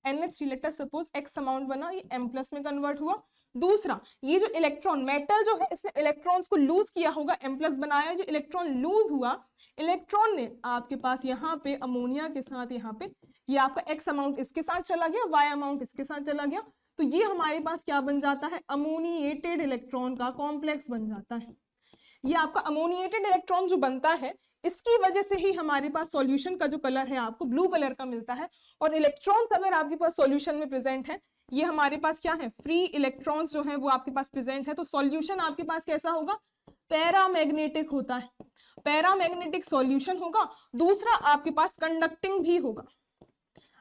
NH3 let us suppose x amount बना, ये M+ में कन्वर्ट हुआ। दूसरा, ये जो इलेक्ट्रॉन मेटल जो है इसने इलेक्ट्रॉन्स को लूज किया होगा, M+ बनाया, जो इलेक्ट्रॉन लूज हुआ, इलेक्ट्रॉन ने आपके पास यहाँ पे अमोनिया के साथ, यहाँ पे ये आपका x अमाउंट इसके साथ चला गया, y अमाउंट इसके साथ चला गया, तो ये हमारे पास क्या बन जाता है, अमोनिएटेड इलेक्ट्रॉन का कॉम्प्लेक्स बन जाता है। ये आपका अमोनिएटेड इलेक्ट्रॉन जो बनता है, इसकी वजह से ही हमारे पास सॉल्यूशन का जो कलर है आपको ब्लू कलर का मिलता है। और इलेक्ट्रॉन्स अगर आपके पास सॉल्यूशन में प्रेजेंट है, ये हमारे पास क्या है, फ्री इलेक्ट्रॉन्स जो है वो आपके पास प्रेजेंट है, तो सॉल्यूशन आपके पास कैसा होगा, पैरामैग्नेटिक होता है, पैरामैग्नेटिक सॉल्यूशन होगा। दूसरा, आपके पास कंडक्टिंग भी होगा,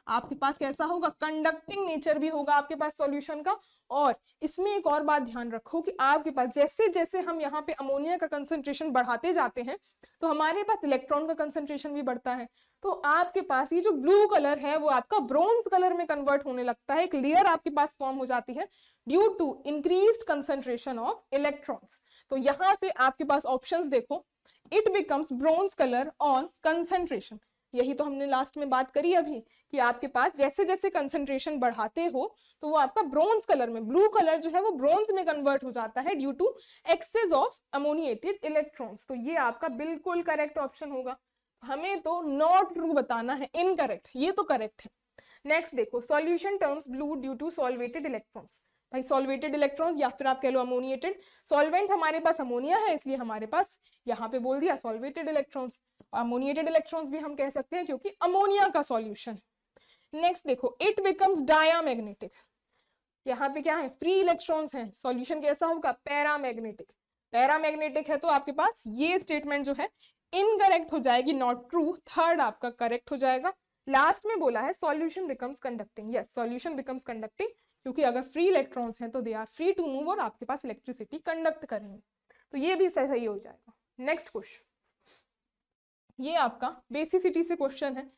आपके पास कैसा होगा, कंडक्टिंग नेचर भी होगा आपके पास सॉल्यूशन का। और इसमें एक और बात ध्यान रखो कि आपके पास जैसे जैसे हम यहाँ पे अमोनिया का कंसंट्रेशन बढ़ाते जाते हैं, तो हमारे पास इलेक्ट्रॉन का कंसंट्रेशन भी बढ़ता है। तो आपके पास ये जो ब्लू कलर है वो आपका ब्रोंज कलर में कन्वर्ट होने लगता है, एक लेयर आपके पास फॉर्म हो जाती है due to increased concentration of electrons. तो यहाँ से आपके पास ऑप्शंस देखो, it becomes bronze colour on concentration, यही तो हमने लास्ट में बात करी अभी कि आपके पास जैसे जैसे कंसंट्रेशन बढ़ाते हो तो वो आपका ब्रोंज कलर में, ब्लू कलर जो है वो ब्रोंज में कन्वर्ट हो जाता है due to excess of ammoniated electrons. तो ये आपका बिल्कुल करेक्ट ऑप्शन होगा। हमें तो नॉट ट्रू बताना है, इनकरेक्ट, ये तो करेक्ट है। नेक्स्ट देखो, solution turns blue due to solvated electrons. भाई सॉल्वेटेड इलेक्ट्रॉन्स या फिर आप कह लो अमोनिएटेड, सॉल्वेंट हमारे पास अमोनिया है इसलिए हमारे पास यहाँ पे बोल दिया सॉल्वेटेड इलेक्ट्रॉन्स। अमोनिएटेड इलेक्ट्रॉन्स भी हम कह सकते हैं क्योंकि अमोनिया का सॉल्यूशन। नेक्स्ट देखो, इट बिकम्स डायामैग्नेटिक, यहाँ पे क्या है, फ्री इलेक्ट्रॉन्स हैं, सॉल्यूशन कैसा होगा, पैरामैग्नेटिक। पैरामैग्नेटिक है तो आपके पास ये स्टेटमेंट जो है इनकरेक्ट हो जाएगी, नॉट ट्रू। थर्ड आपका करेक्ट हो जाएगा। लास्ट में बोला है solution becomes conducting, yes solution becomes conducting, क्योंकि अगर फ्री इलेक्ट्रॉन्स हैं तो they are free to move और आपके पास इलेक्ट्रिसिटी कंडक्ट करेंगे, तो ये भी सही हो जाएगा। नेक्स्ट क्वेश्चन, ये आपका बेसिसिटी से क्वेश्चन है।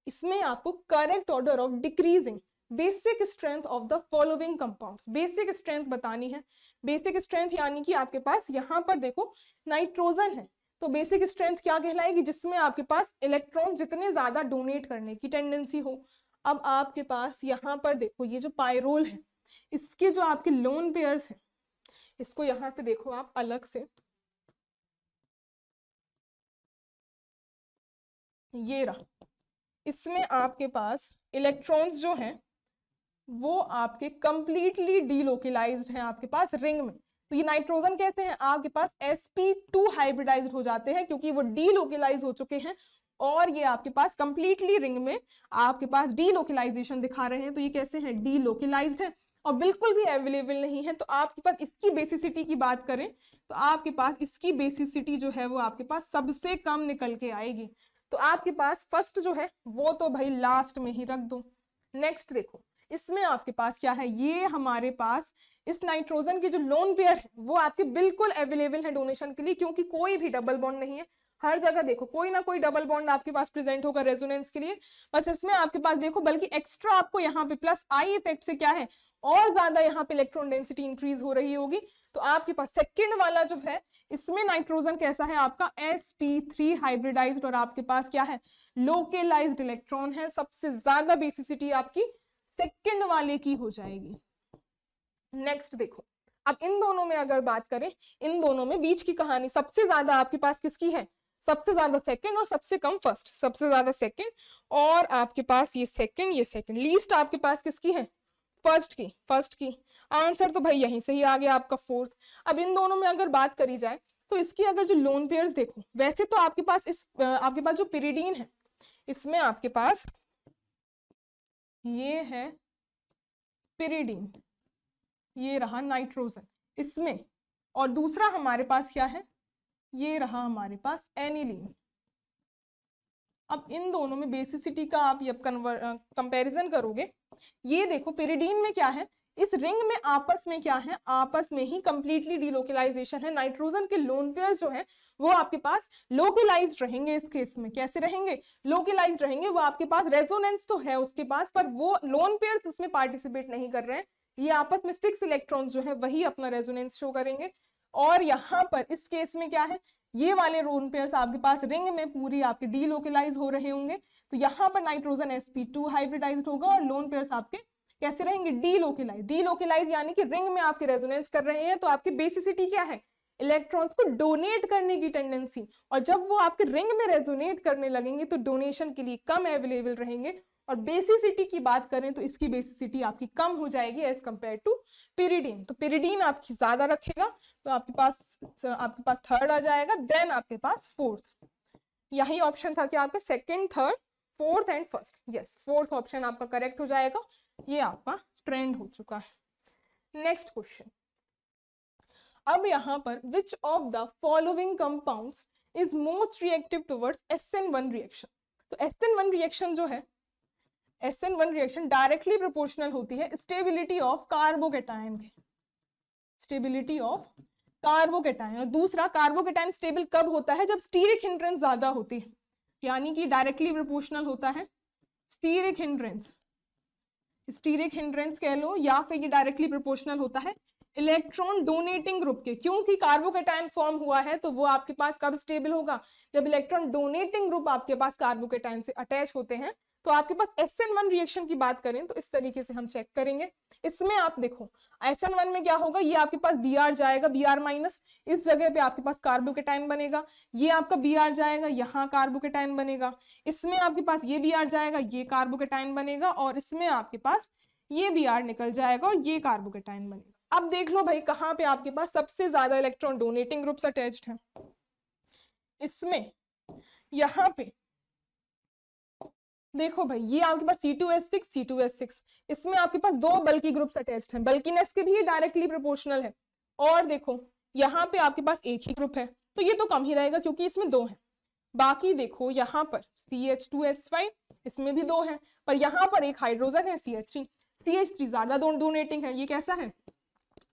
इसमें आपको correct order of decreasing basic strength of the following compounds, basic strength बतानी है। बेसिक स्ट्रेंथ यानी कि आपके पास यहाँ पर देखो नाइट्रोजन है, तो बेसिक स्ट्रेंथ क्या कहलाएगी, जिसमें आपके पास इलेक्ट्रॉन जितने ज्यादा डोनेट करने की टेंडेंसी हो। अब आपके पास यहाँ पर देखो ये जो पायरोल है, इसके जो आपके लोन पेयर्स हैं, इसको यहाँ पे देखो आप अलग से, ये रहा, इसमें आपके पास इलेक्ट्रॉन्स जो हैं वो आपके कंप्लीटली डीलोकलाइज्ड हैं आपके पास रिंग में। तो ये नाइट्रोजन कैसे हैं, आपके पास sp2 हाइब्रिडाइज्ड हो जाते हैं क्योंकि वो डीलोकलाइज हो चुके हैं, और ये आपके पास कंप्लीटली रिंग में आपके पास डीलोकलाइजेशन दिखा रहे हैं। तो ये कैसे हैं, डीलोकलाइज्ड है और बिल्कुल भी अवेलेबल नहीं है। तो आपके पास इसकी बेसिसिटी की बात करें तो आपके पास इसकी बेसिसिटी जो है वो आपके पास सबसे कम निकल के आएगी। तो आपके पास फर्स्ट जो है वो तो भाई लास्ट में ही रख दो। नेक्स्ट देखो, इसमें आपके पास क्या है, ये हमारे पास इस नाइट्रोजन के जो लोन पेयर है वो आपके बिल्कुल अवेलेबल है डोनेशन के लिए, क्योंकि कोई भी डबल बॉन्ड नहीं है। हर जगह देखो कोई ना कोई डबल बॉन्ड आपके पास प्रेजेंट होगा रेजोनेंस के लिए। बस इसमें आपके पास देखो बल्कि एक्स्ट्रा आपको यहाँ पे प्लस आई इफेक्ट से क्या है, और ज्यादा यहाँ पे इलेक्ट्रॉन डेंसिटी इंक्रीज हो रही होगी। तो आपके पास सेकंड वाला जो है इसमें नाइट्रोजन कैसा है आपका sp3 हाइब्रिडाइज्ड, और आपके पास क्या है, लोकलाइज्ड इलेक्ट्रॉन है। सबसे ज्यादा बेसिसिटी आपकी सेकंड वाले की हो जाएगी। नेक्स्ट देखो, अब इन दोनों में अगर बात करें, इन दोनों में बीच की कहानी, सबसे ज्यादा आपके पास किसकी है, सबसे ज्यादा सेकंड और सबसे कम फर्स्ट। सबसे ज्यादा सेकंड और आपके पास ये सेकंड, लीस्ट आपके पास किसकी है, फर्स्ट की। आंसर तो भाई यहीं से ही आ गया आपका फोर्थ। अब इन दोनों में अगर बात करी जाए तो इसकी अगर जो लोन पेयर्स देखो, वैसे तो आपके पास जो पिरिडीन है इसमें आपके पास ये है पिरिडीन, ये रहा नाइट्रोजन इसमें, और दूसरा हमारे पास क्या है, ये रहा हमारे पास एनिलीन। अब इन दोनों में बेसिसिटी का आप ये कंपैरिजन करोगे, ये देखो पिरिडीन में क्या है, इस रिंग में आपस में क्या है, आपस में ही कंप्लीटली डीलोकलाइजेशन है। नाइट्रोजन के लोन पेयर जो है वो आपके पास लोकलाइज्ड रहेंगे। इस केस में कैसे रहेंगे, लोकलाइज्ड रहेंगे। वो आपके पास रेजोनेंस तो है उसके पास, पर वो लोन पेयर्स उसमें पार्टिसिपेट नहीं कर रहे हैं। ये आपस में 6 इलेक्ट्रॉन्स जो है वही अपना रेजोनेंस शो करेंगे। और यहाँ पर इस केस में क्या है, ये वाले लोन पेयर्स आपके पास रिंग में पूरी आपके डीलोकलाइज हो रहे होंगे, तो यहाँ पर नाइट्रोजन sp2 हाइब्रिडाइज्ड होगा और लोन पेयर्स आपके कैसे रहेंगे, डीलोकलाइज यानी कि रिंग में आपके रेजोनेंस कर रहे हैं, तो आपकी बेसिसिटी क्या है, इलेक्ट्रॉन्स को डोनेट करने की टेंडेंसी, और जब वो आपके रिंग में रेजोनेट करने लगेंगे तो डोनेशन के लिए कम अवेलेबल रहेंगे, और बेसिसिटी की बात करें तो इसकी बेसिसिटी आपकी कम हो जाएगी एज कंपेयर टू पिरिडीन, तो पिरिडीन आपकी ज्यादा रखेगा, तो आपके पास थर्ड आ जाएगा, देन आपके पास फोर्थ, यही ऑप्शन था कि आपका second, third, fourth and first, yes fourth option आपका करेक्ट हो जाएगा, ये आपका ट्रेंड हो चुका है। नेक्स्ट क्वेश्चन, अब यहाँ पर विच of the following compounds is most reactive towards SN1 reaction, तो SN1 रिएक्शन जो है, SN1 रिएक्शन डायरेक्टली प्रोपोर्शनल होती है स्टेबिलिटी ऑफ कार्बोकेटायन के, स्टेबिलिटी ऑफ कार्बोकेटायन, और दूसरा कार्बोकेटायन स्टेबल कब होता है, जब स्टीरिक हिंड्रेंस ज्यादा होती है, यानी कि डायरेक्टली प्रोपोर्शनल होता है स्टीरिक हिंड्रेंस कह लो, या फिर ये डायरेक्टली प्रोपोर्शनल होता है इलेक्ट्रॉन डोनेटिंग ग्रुप के, क्योंकि कार्बोकेटायन फॉर्म हुआ है तो वो आपके पास कब स्टेबल होगा, जब इलेक्ट्रॉन डोनेटिंग ग्रुप आपके पास कार्बोकेटायन से अटैच होते हैं। तो आपके पास SN1 रिएक्शन की बात करें तो इस तरीके से हम चेक करेंगे, इसमें आप देखो SN1 में क्या होगा, ये आपके पास Br जाएगा, Br माइनस, इस जगह पे आपके पास कार्बोकेटायन बनेगा, ये आपका Br जाएगा, यहाँ कार्बोकेटायन बनेगा, इसमें आपके पास ये Br जाएगा, ये कार्बोकेटायन बनेगा, और इसमें आपके पास ये Br निकल जाएगा और ये कार्बोकेटायन बनेगा। अब देख लो भाई कहाँ पे आपके पास सबसे ज्यादा इलेक्ट्रॉन डोनेटिंग ग्रुप्स अटैच्ड हैं, इसमें यहाँ पे देखो भाई, ये आपके पास C2H6, इसमें आपके पास दो बल्की ग्रुप्स अटैच्ड हैं, बल्कीनेस के भी ये डायरेक्टली प्रोपोर्शनल है, और देखो यहाँ पे आपके पास एक ही ग्रुप है, तो ये तो कम ही रहेगा क्योंकि इसमें दो हैं। बाकी देखो यहाँ पर CH2S5, इसमें भी दो हैं, पर यहाँ पर एक हाइड्रोजन है CH3 ज्यादा डोनेटिंग है, ये कैसा है,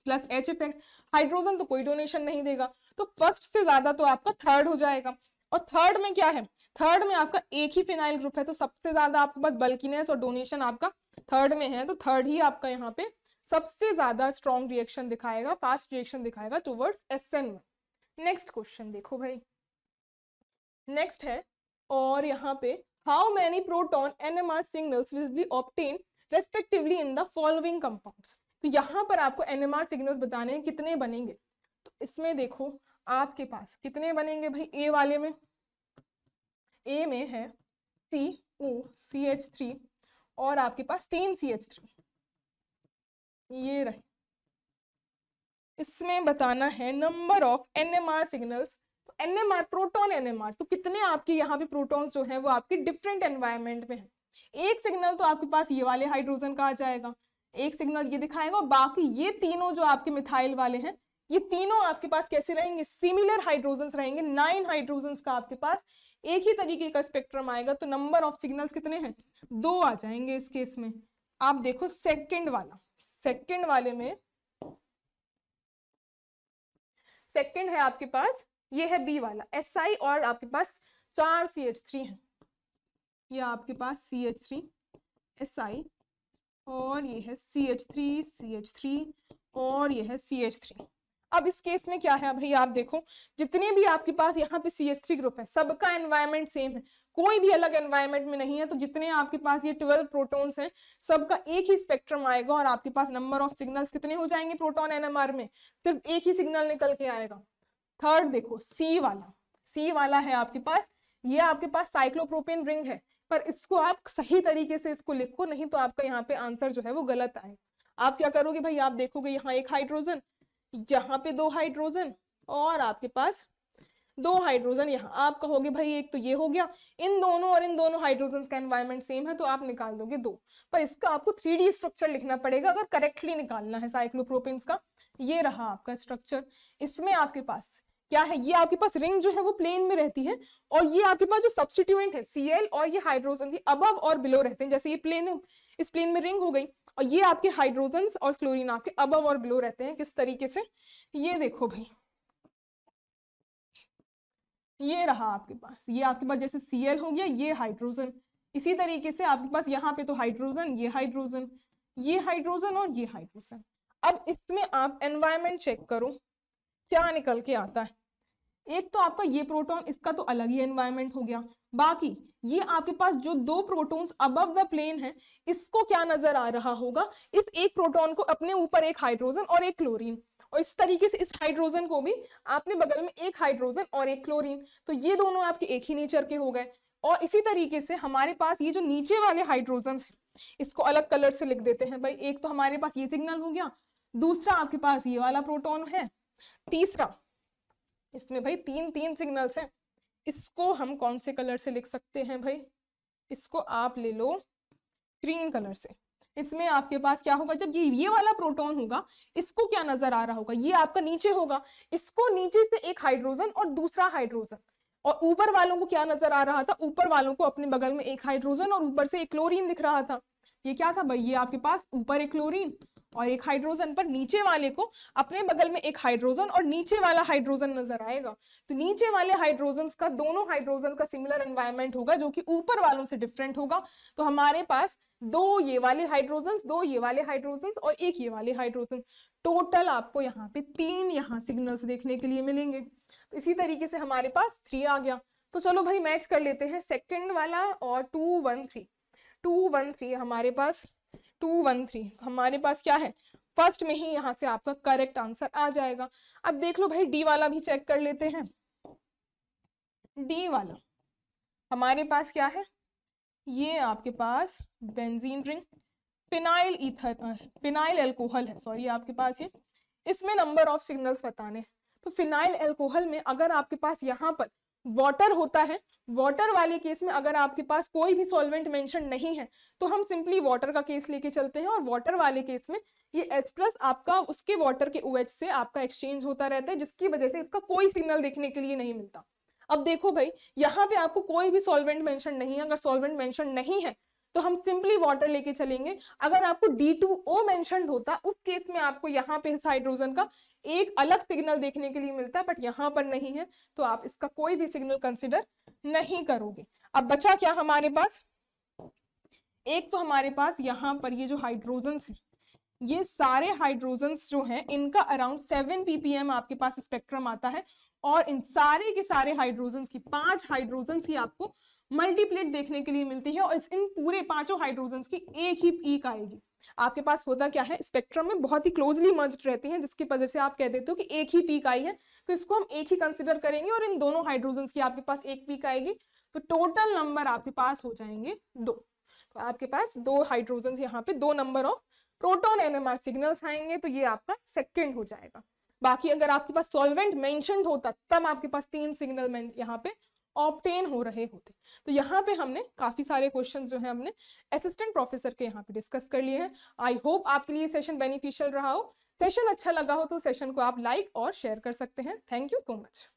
प्लस H इफेक्ट, हाइड्रोजन तो कोई डोनेशन नहीं देगा, तो फर्स्ट से ज्यादा तो आपका थर्ड हो जाएगा, और थर्ड में क्या है, थर्ड में आपका एक ही फिनाइल ग्रुप है, तो सबसे ज्यादा आपके पास बल्कीनेस और डोनेशन आपका थर्ड में है, तो थर्ड ही आपका यहाँ पे सबसे ज्यादा स्ट्रॉन्ग रिएक्शन दिखाएगा, फास्ट रिएक्शन दिखाएगा टुवर्ड्स SN1। नेक्स्ट क्वेश्चन देखो भाई, नेक्स्ट है, और यहाँ पे how many proton NMR signals will be obtain respectively in the following compounds, तो यहाँ पर आपको NMR सिग्नल्स बताने हैं कितने बनेंगे, तो इसमें देखो आपके पास कितने बनेंगे भाई, ए वाले में, ए में है COCH3 और आपके पास 3 CH3, ये रहे, इसमें बताना है नंबर ऑफ NMR सिग्नल्स, तो NMR प्रोटॉन NMR, तो कितने आपके यहाँ पे प्रोटॉन्स जो है वो आपके डिफरेंट एनवायरमेंट में है, एक सिग्नल तो आपके पास ये वाले हाइड्रोजन का आ जाएगा, एक सिग्नल ये दिखाएगा, और बाकी ये तीनों जो आपके मिथाइल वाले हैं ये तीनों आपके पास कैसे रहेंगे, सिमिलर हाइड्रोजन्स रहेंगे, 9 हाइड्रोजन्स का आपके पास एक ही तरीके का स्पेक्ट्रम आएगा, तो नंबर ऑफ सिग्नल्स कितने हैं, 2 आ जाएंगे इस केस में। आप देखो सेकंड वाले में सेकंड है आपके पास, ये है बी वाला SI, और आपके पास 4 CH3 है, ये आपके पास CH3 SI, और ये है CH3 और ये है CH3। अब इस केस में क्या है भाई, आप देखो जितने भी आपके पास यहाँ पे CH3 ग्रुप है सबका एनवायरनमेंट सेम है, कोई भी अलग एनवायरनमेंट में नहीं है, तो जितने आपके पास ये 12 प्रोटॉन्स हैं सबका एक ही स्पेक्ट्रम आएगा, और आपके पास नंबर ऑफ सिग्नल्स कितने हो जाएंगे प्रोटॉन NMR में, सिर्फ एक ही सिग्नल निकल के आएगा। थर्ड देखो सी वाला है आपके पास, ये आपके पास साइक्लोप्रोपेन रिंग है, पर इसको आप सही तरीके से इसको लिखो, नहीं तो आपका यहाँ पे आंसर जो है वो गलत आएगा। आप क्या करोगे भाई, आप देखोगे यहाँ एक हाइड्रोजन, यहाँ पे 2 हाइड्रोजन, और आपके पास 2 हाइड्रोजन यहाँ, आप कहोगे भाई एक तो ये हो गया, इन दोनों और इन दोनों हाइड्रोजन का एनवायरनमेंट सेम है, तो आप निकाल दोगे 2, पर इसका आपको 3D स्ट्रक्चर लिखना पड़ेगा अगर करेक्टली निकालना है साइक्लोप्रोपेन्स का। ये रहा आपका स्ट्रक्चर, इसमें आपके पास क्या है, ये आपके पास रिंग जो है वो प्लेन में रहती है, और ये आपके पास जो सब्स्टिट्यूएंट है Cl और ये हाइड्रोजन ये अबव और बिलो रहते हैं, जैसे ये प्लेन है, इस प्लेन में रिंग हो गई, और ये आपके हाइड्रोजन और क्लोरीन आपके अबव और बिलो रहते हैं। किस तरीके से, ये देखो भाई, ये रहा आपके पास, ये आपके पास जैसे Cl हो गया, ये हाइड्रोजन, इसी तरीके से आपके पास यहाँ पे तो हाइड्रोजन, ये हाइड्रोजन, ये हाइड्रोजन और ये हाइड्रोजन। अब इसमें आप एनवायरनमेंट चेक करो, क्या निकल के आता है? एक तो आपका ये प्रोटॉन, इसका तो अलग ही एनवायरनमेंट हो गया। बाकी ये आपके पास जो दो प्रोटॉन्स अबव द प्लेन है, इसको क्या नजर आ रहा होगा? इस एक प्रोटॉन को अपने ऊपर एक हाइड्रोजन और एक क्लोरीन, और इस तरीके से इस हाइड्रोजन को भी आपने बगल में एक हाइड्रोजन और एक क्लोरीन, तो ये दोनों आपके एक ही नेचर के हो गए। और इसी तरीके से हमारे पास ये जो नीचे वाले हाइड्रोजन है, इसको अलग कलर से लिख देते हैं भाई। एक तो हमारे पास ये सिग्नल हो गया, दूसरा आपके पास ये वाला प्रोटॉन है, तीसरा इसमें भाई तीन तीन सिग्नल्स हैं। इसको हम कौन से कलर से लिख सकते हैं भाई? इसको आप ले लो ग्रीन कलर से। इसमें आपके पास क्या होगा, जब ये वाला प्रोटॉन होगा, इसको क्या नजर आ रहा होगा? ये आपका नीचे होगा, इसको नीचे से एक हाइड्रोजन और दूसरा हाइड्रोजन, और ऊपर वालों को क्या नजर आ रहा था? ऊपर वालों को अपने बगल में एक हाइड्रोजन और ऊपर से एक क्लोरीन दिख रहा था। ये क्या था भाई? ये आपके पास ऊपर एक क्लोरीन और एक हाइड्रोजन, पर नीचे वाले को अपने बगल में एक हाइड्रोजन और नीचे वाला हाइड्रोजन नजर आएगा। तो नीचे वाले हाइड्रोजन का, दोनों हाइड्रोजन का सिमिलर एनवायरनमेंट होगा, जो कि ऊपर वालों से डिफरेंट होगा। तो हमारे पास दो ये वाले हाइड्रोजन, दो ये वाले हाइड्रोजन और एक ये वाले हाइड्रोजन, टोटल आपको यहाँ पे तीन यहाँ सिग्नल्स देखने के लिए मिलेंगे। तो इसी तरीके से हमारे पास 3 आ गया। तो चलो भाई मैच कर लेते हैं सेकंड वाला और 2 1 3। 2 1 3 हमारे पास 2 1 3 हमारे पास क्या है? फर्स्ट में ही यहाँ से आपका करेक्ट आंसर आ जाएगा। अब देख लो भाई, डी वाला भी चेक कर लेते हैं। डी वाला हमारे पास क्या है? ये आपके पास benzene ring, phenyl ether, phenyl alcohol है, सॉरी आपके पास ये। इसमें नंबर ऑफ सिग्नल्स बताने, तो फिनाइल एल्कोहल में अगर आपके पास यहाँ पर वाटर होता है, वाटर वाले केस में अगर आपके पास कोई भी सॉल्वेंट मेंशन नहीं है, तो हम सिंपली वाटर का केस लेके चलते हैं, और वाटर वाले केस में ये H+ आपका उसके वाटर के OH से आपका एक्सचेंज होता रहता है, जिसकी वजह से इसका कोई सिग्नल देखने के लिए नहीं मिलता। अब देखो भाई, यहाँ पे आपको कोई भी सॉल्वेंट मेंशन नहीं है। अगर सॉल्वेंट मेंशन नहीं है तो हम सिंपली वाटर लेके चलेंगे। अगर आपको D2O मेंशन होता, उस केस में आपको यहाँ पे इस हाइड्रोजन का एक अलग सिग्नल देखने के लिए मिलता है, बट यहाँ पर नहीं है, तो आप इसका कोई भी सिग्नल कंसिडर नहीं करोगे। अब बचा क्या हमारे पास? एक तो हमारे पास यहाँ पर ये जो हाइड्रोजन्स हैं, ये सारे हाइड्रोजन्स जो हैं, इनका अराउंड 7 ppm आपके पास स्पेक्ट्रम आता है, और इन सारे के सारे हाइड्रोजन्स की 5 हाइड्रोजन्स की आपको मल्टीप्लेट देखने के लिए मिलती है, और इन पूरे पांचों हाइड्रोजन्स की एक ही पीक आएगी। आपके पास होता क्या है, स्पेक्ट्रम में बहुत ही क्लोजली मर्ज्ड रहती हैं, जिसकी वजह से आप कह देते हो कि एक ही पीक आई है, तो इसको हम एक ही कंसिडर करेंगे, और इन दोनों हाइड्रोजन्स की आपके पास एक पीक आएगी। तो टोटल नंबर आपके पास हो जाएंगे 2। तो आपके पास 2 हाइड्रोजन्स, यहाँ पे 2 number of proton NMR signals आएंगे, तो ये आपका सेकंड हो जाएगा। बाकी अगर आपके पास सॉल्वेंट मेंशन्ड होता, तब आपके पास 3 सिग्नल यहाँ पे ऑब्टेन हो रहे होते। तो यहाँ पे हमने काफी सारे क्वेश्चंस जो है हमने असिस्टेंट प्रोफेसर के यहाँ पे डिस्कस कर लिए हैं। आई होप आपके लिए सेशन बेनिफिशियल रहा हो। सेशन अच्छा लगा हो तो सेशन को आप लाइक और शेयर कर सकते हैं। Thank you so much.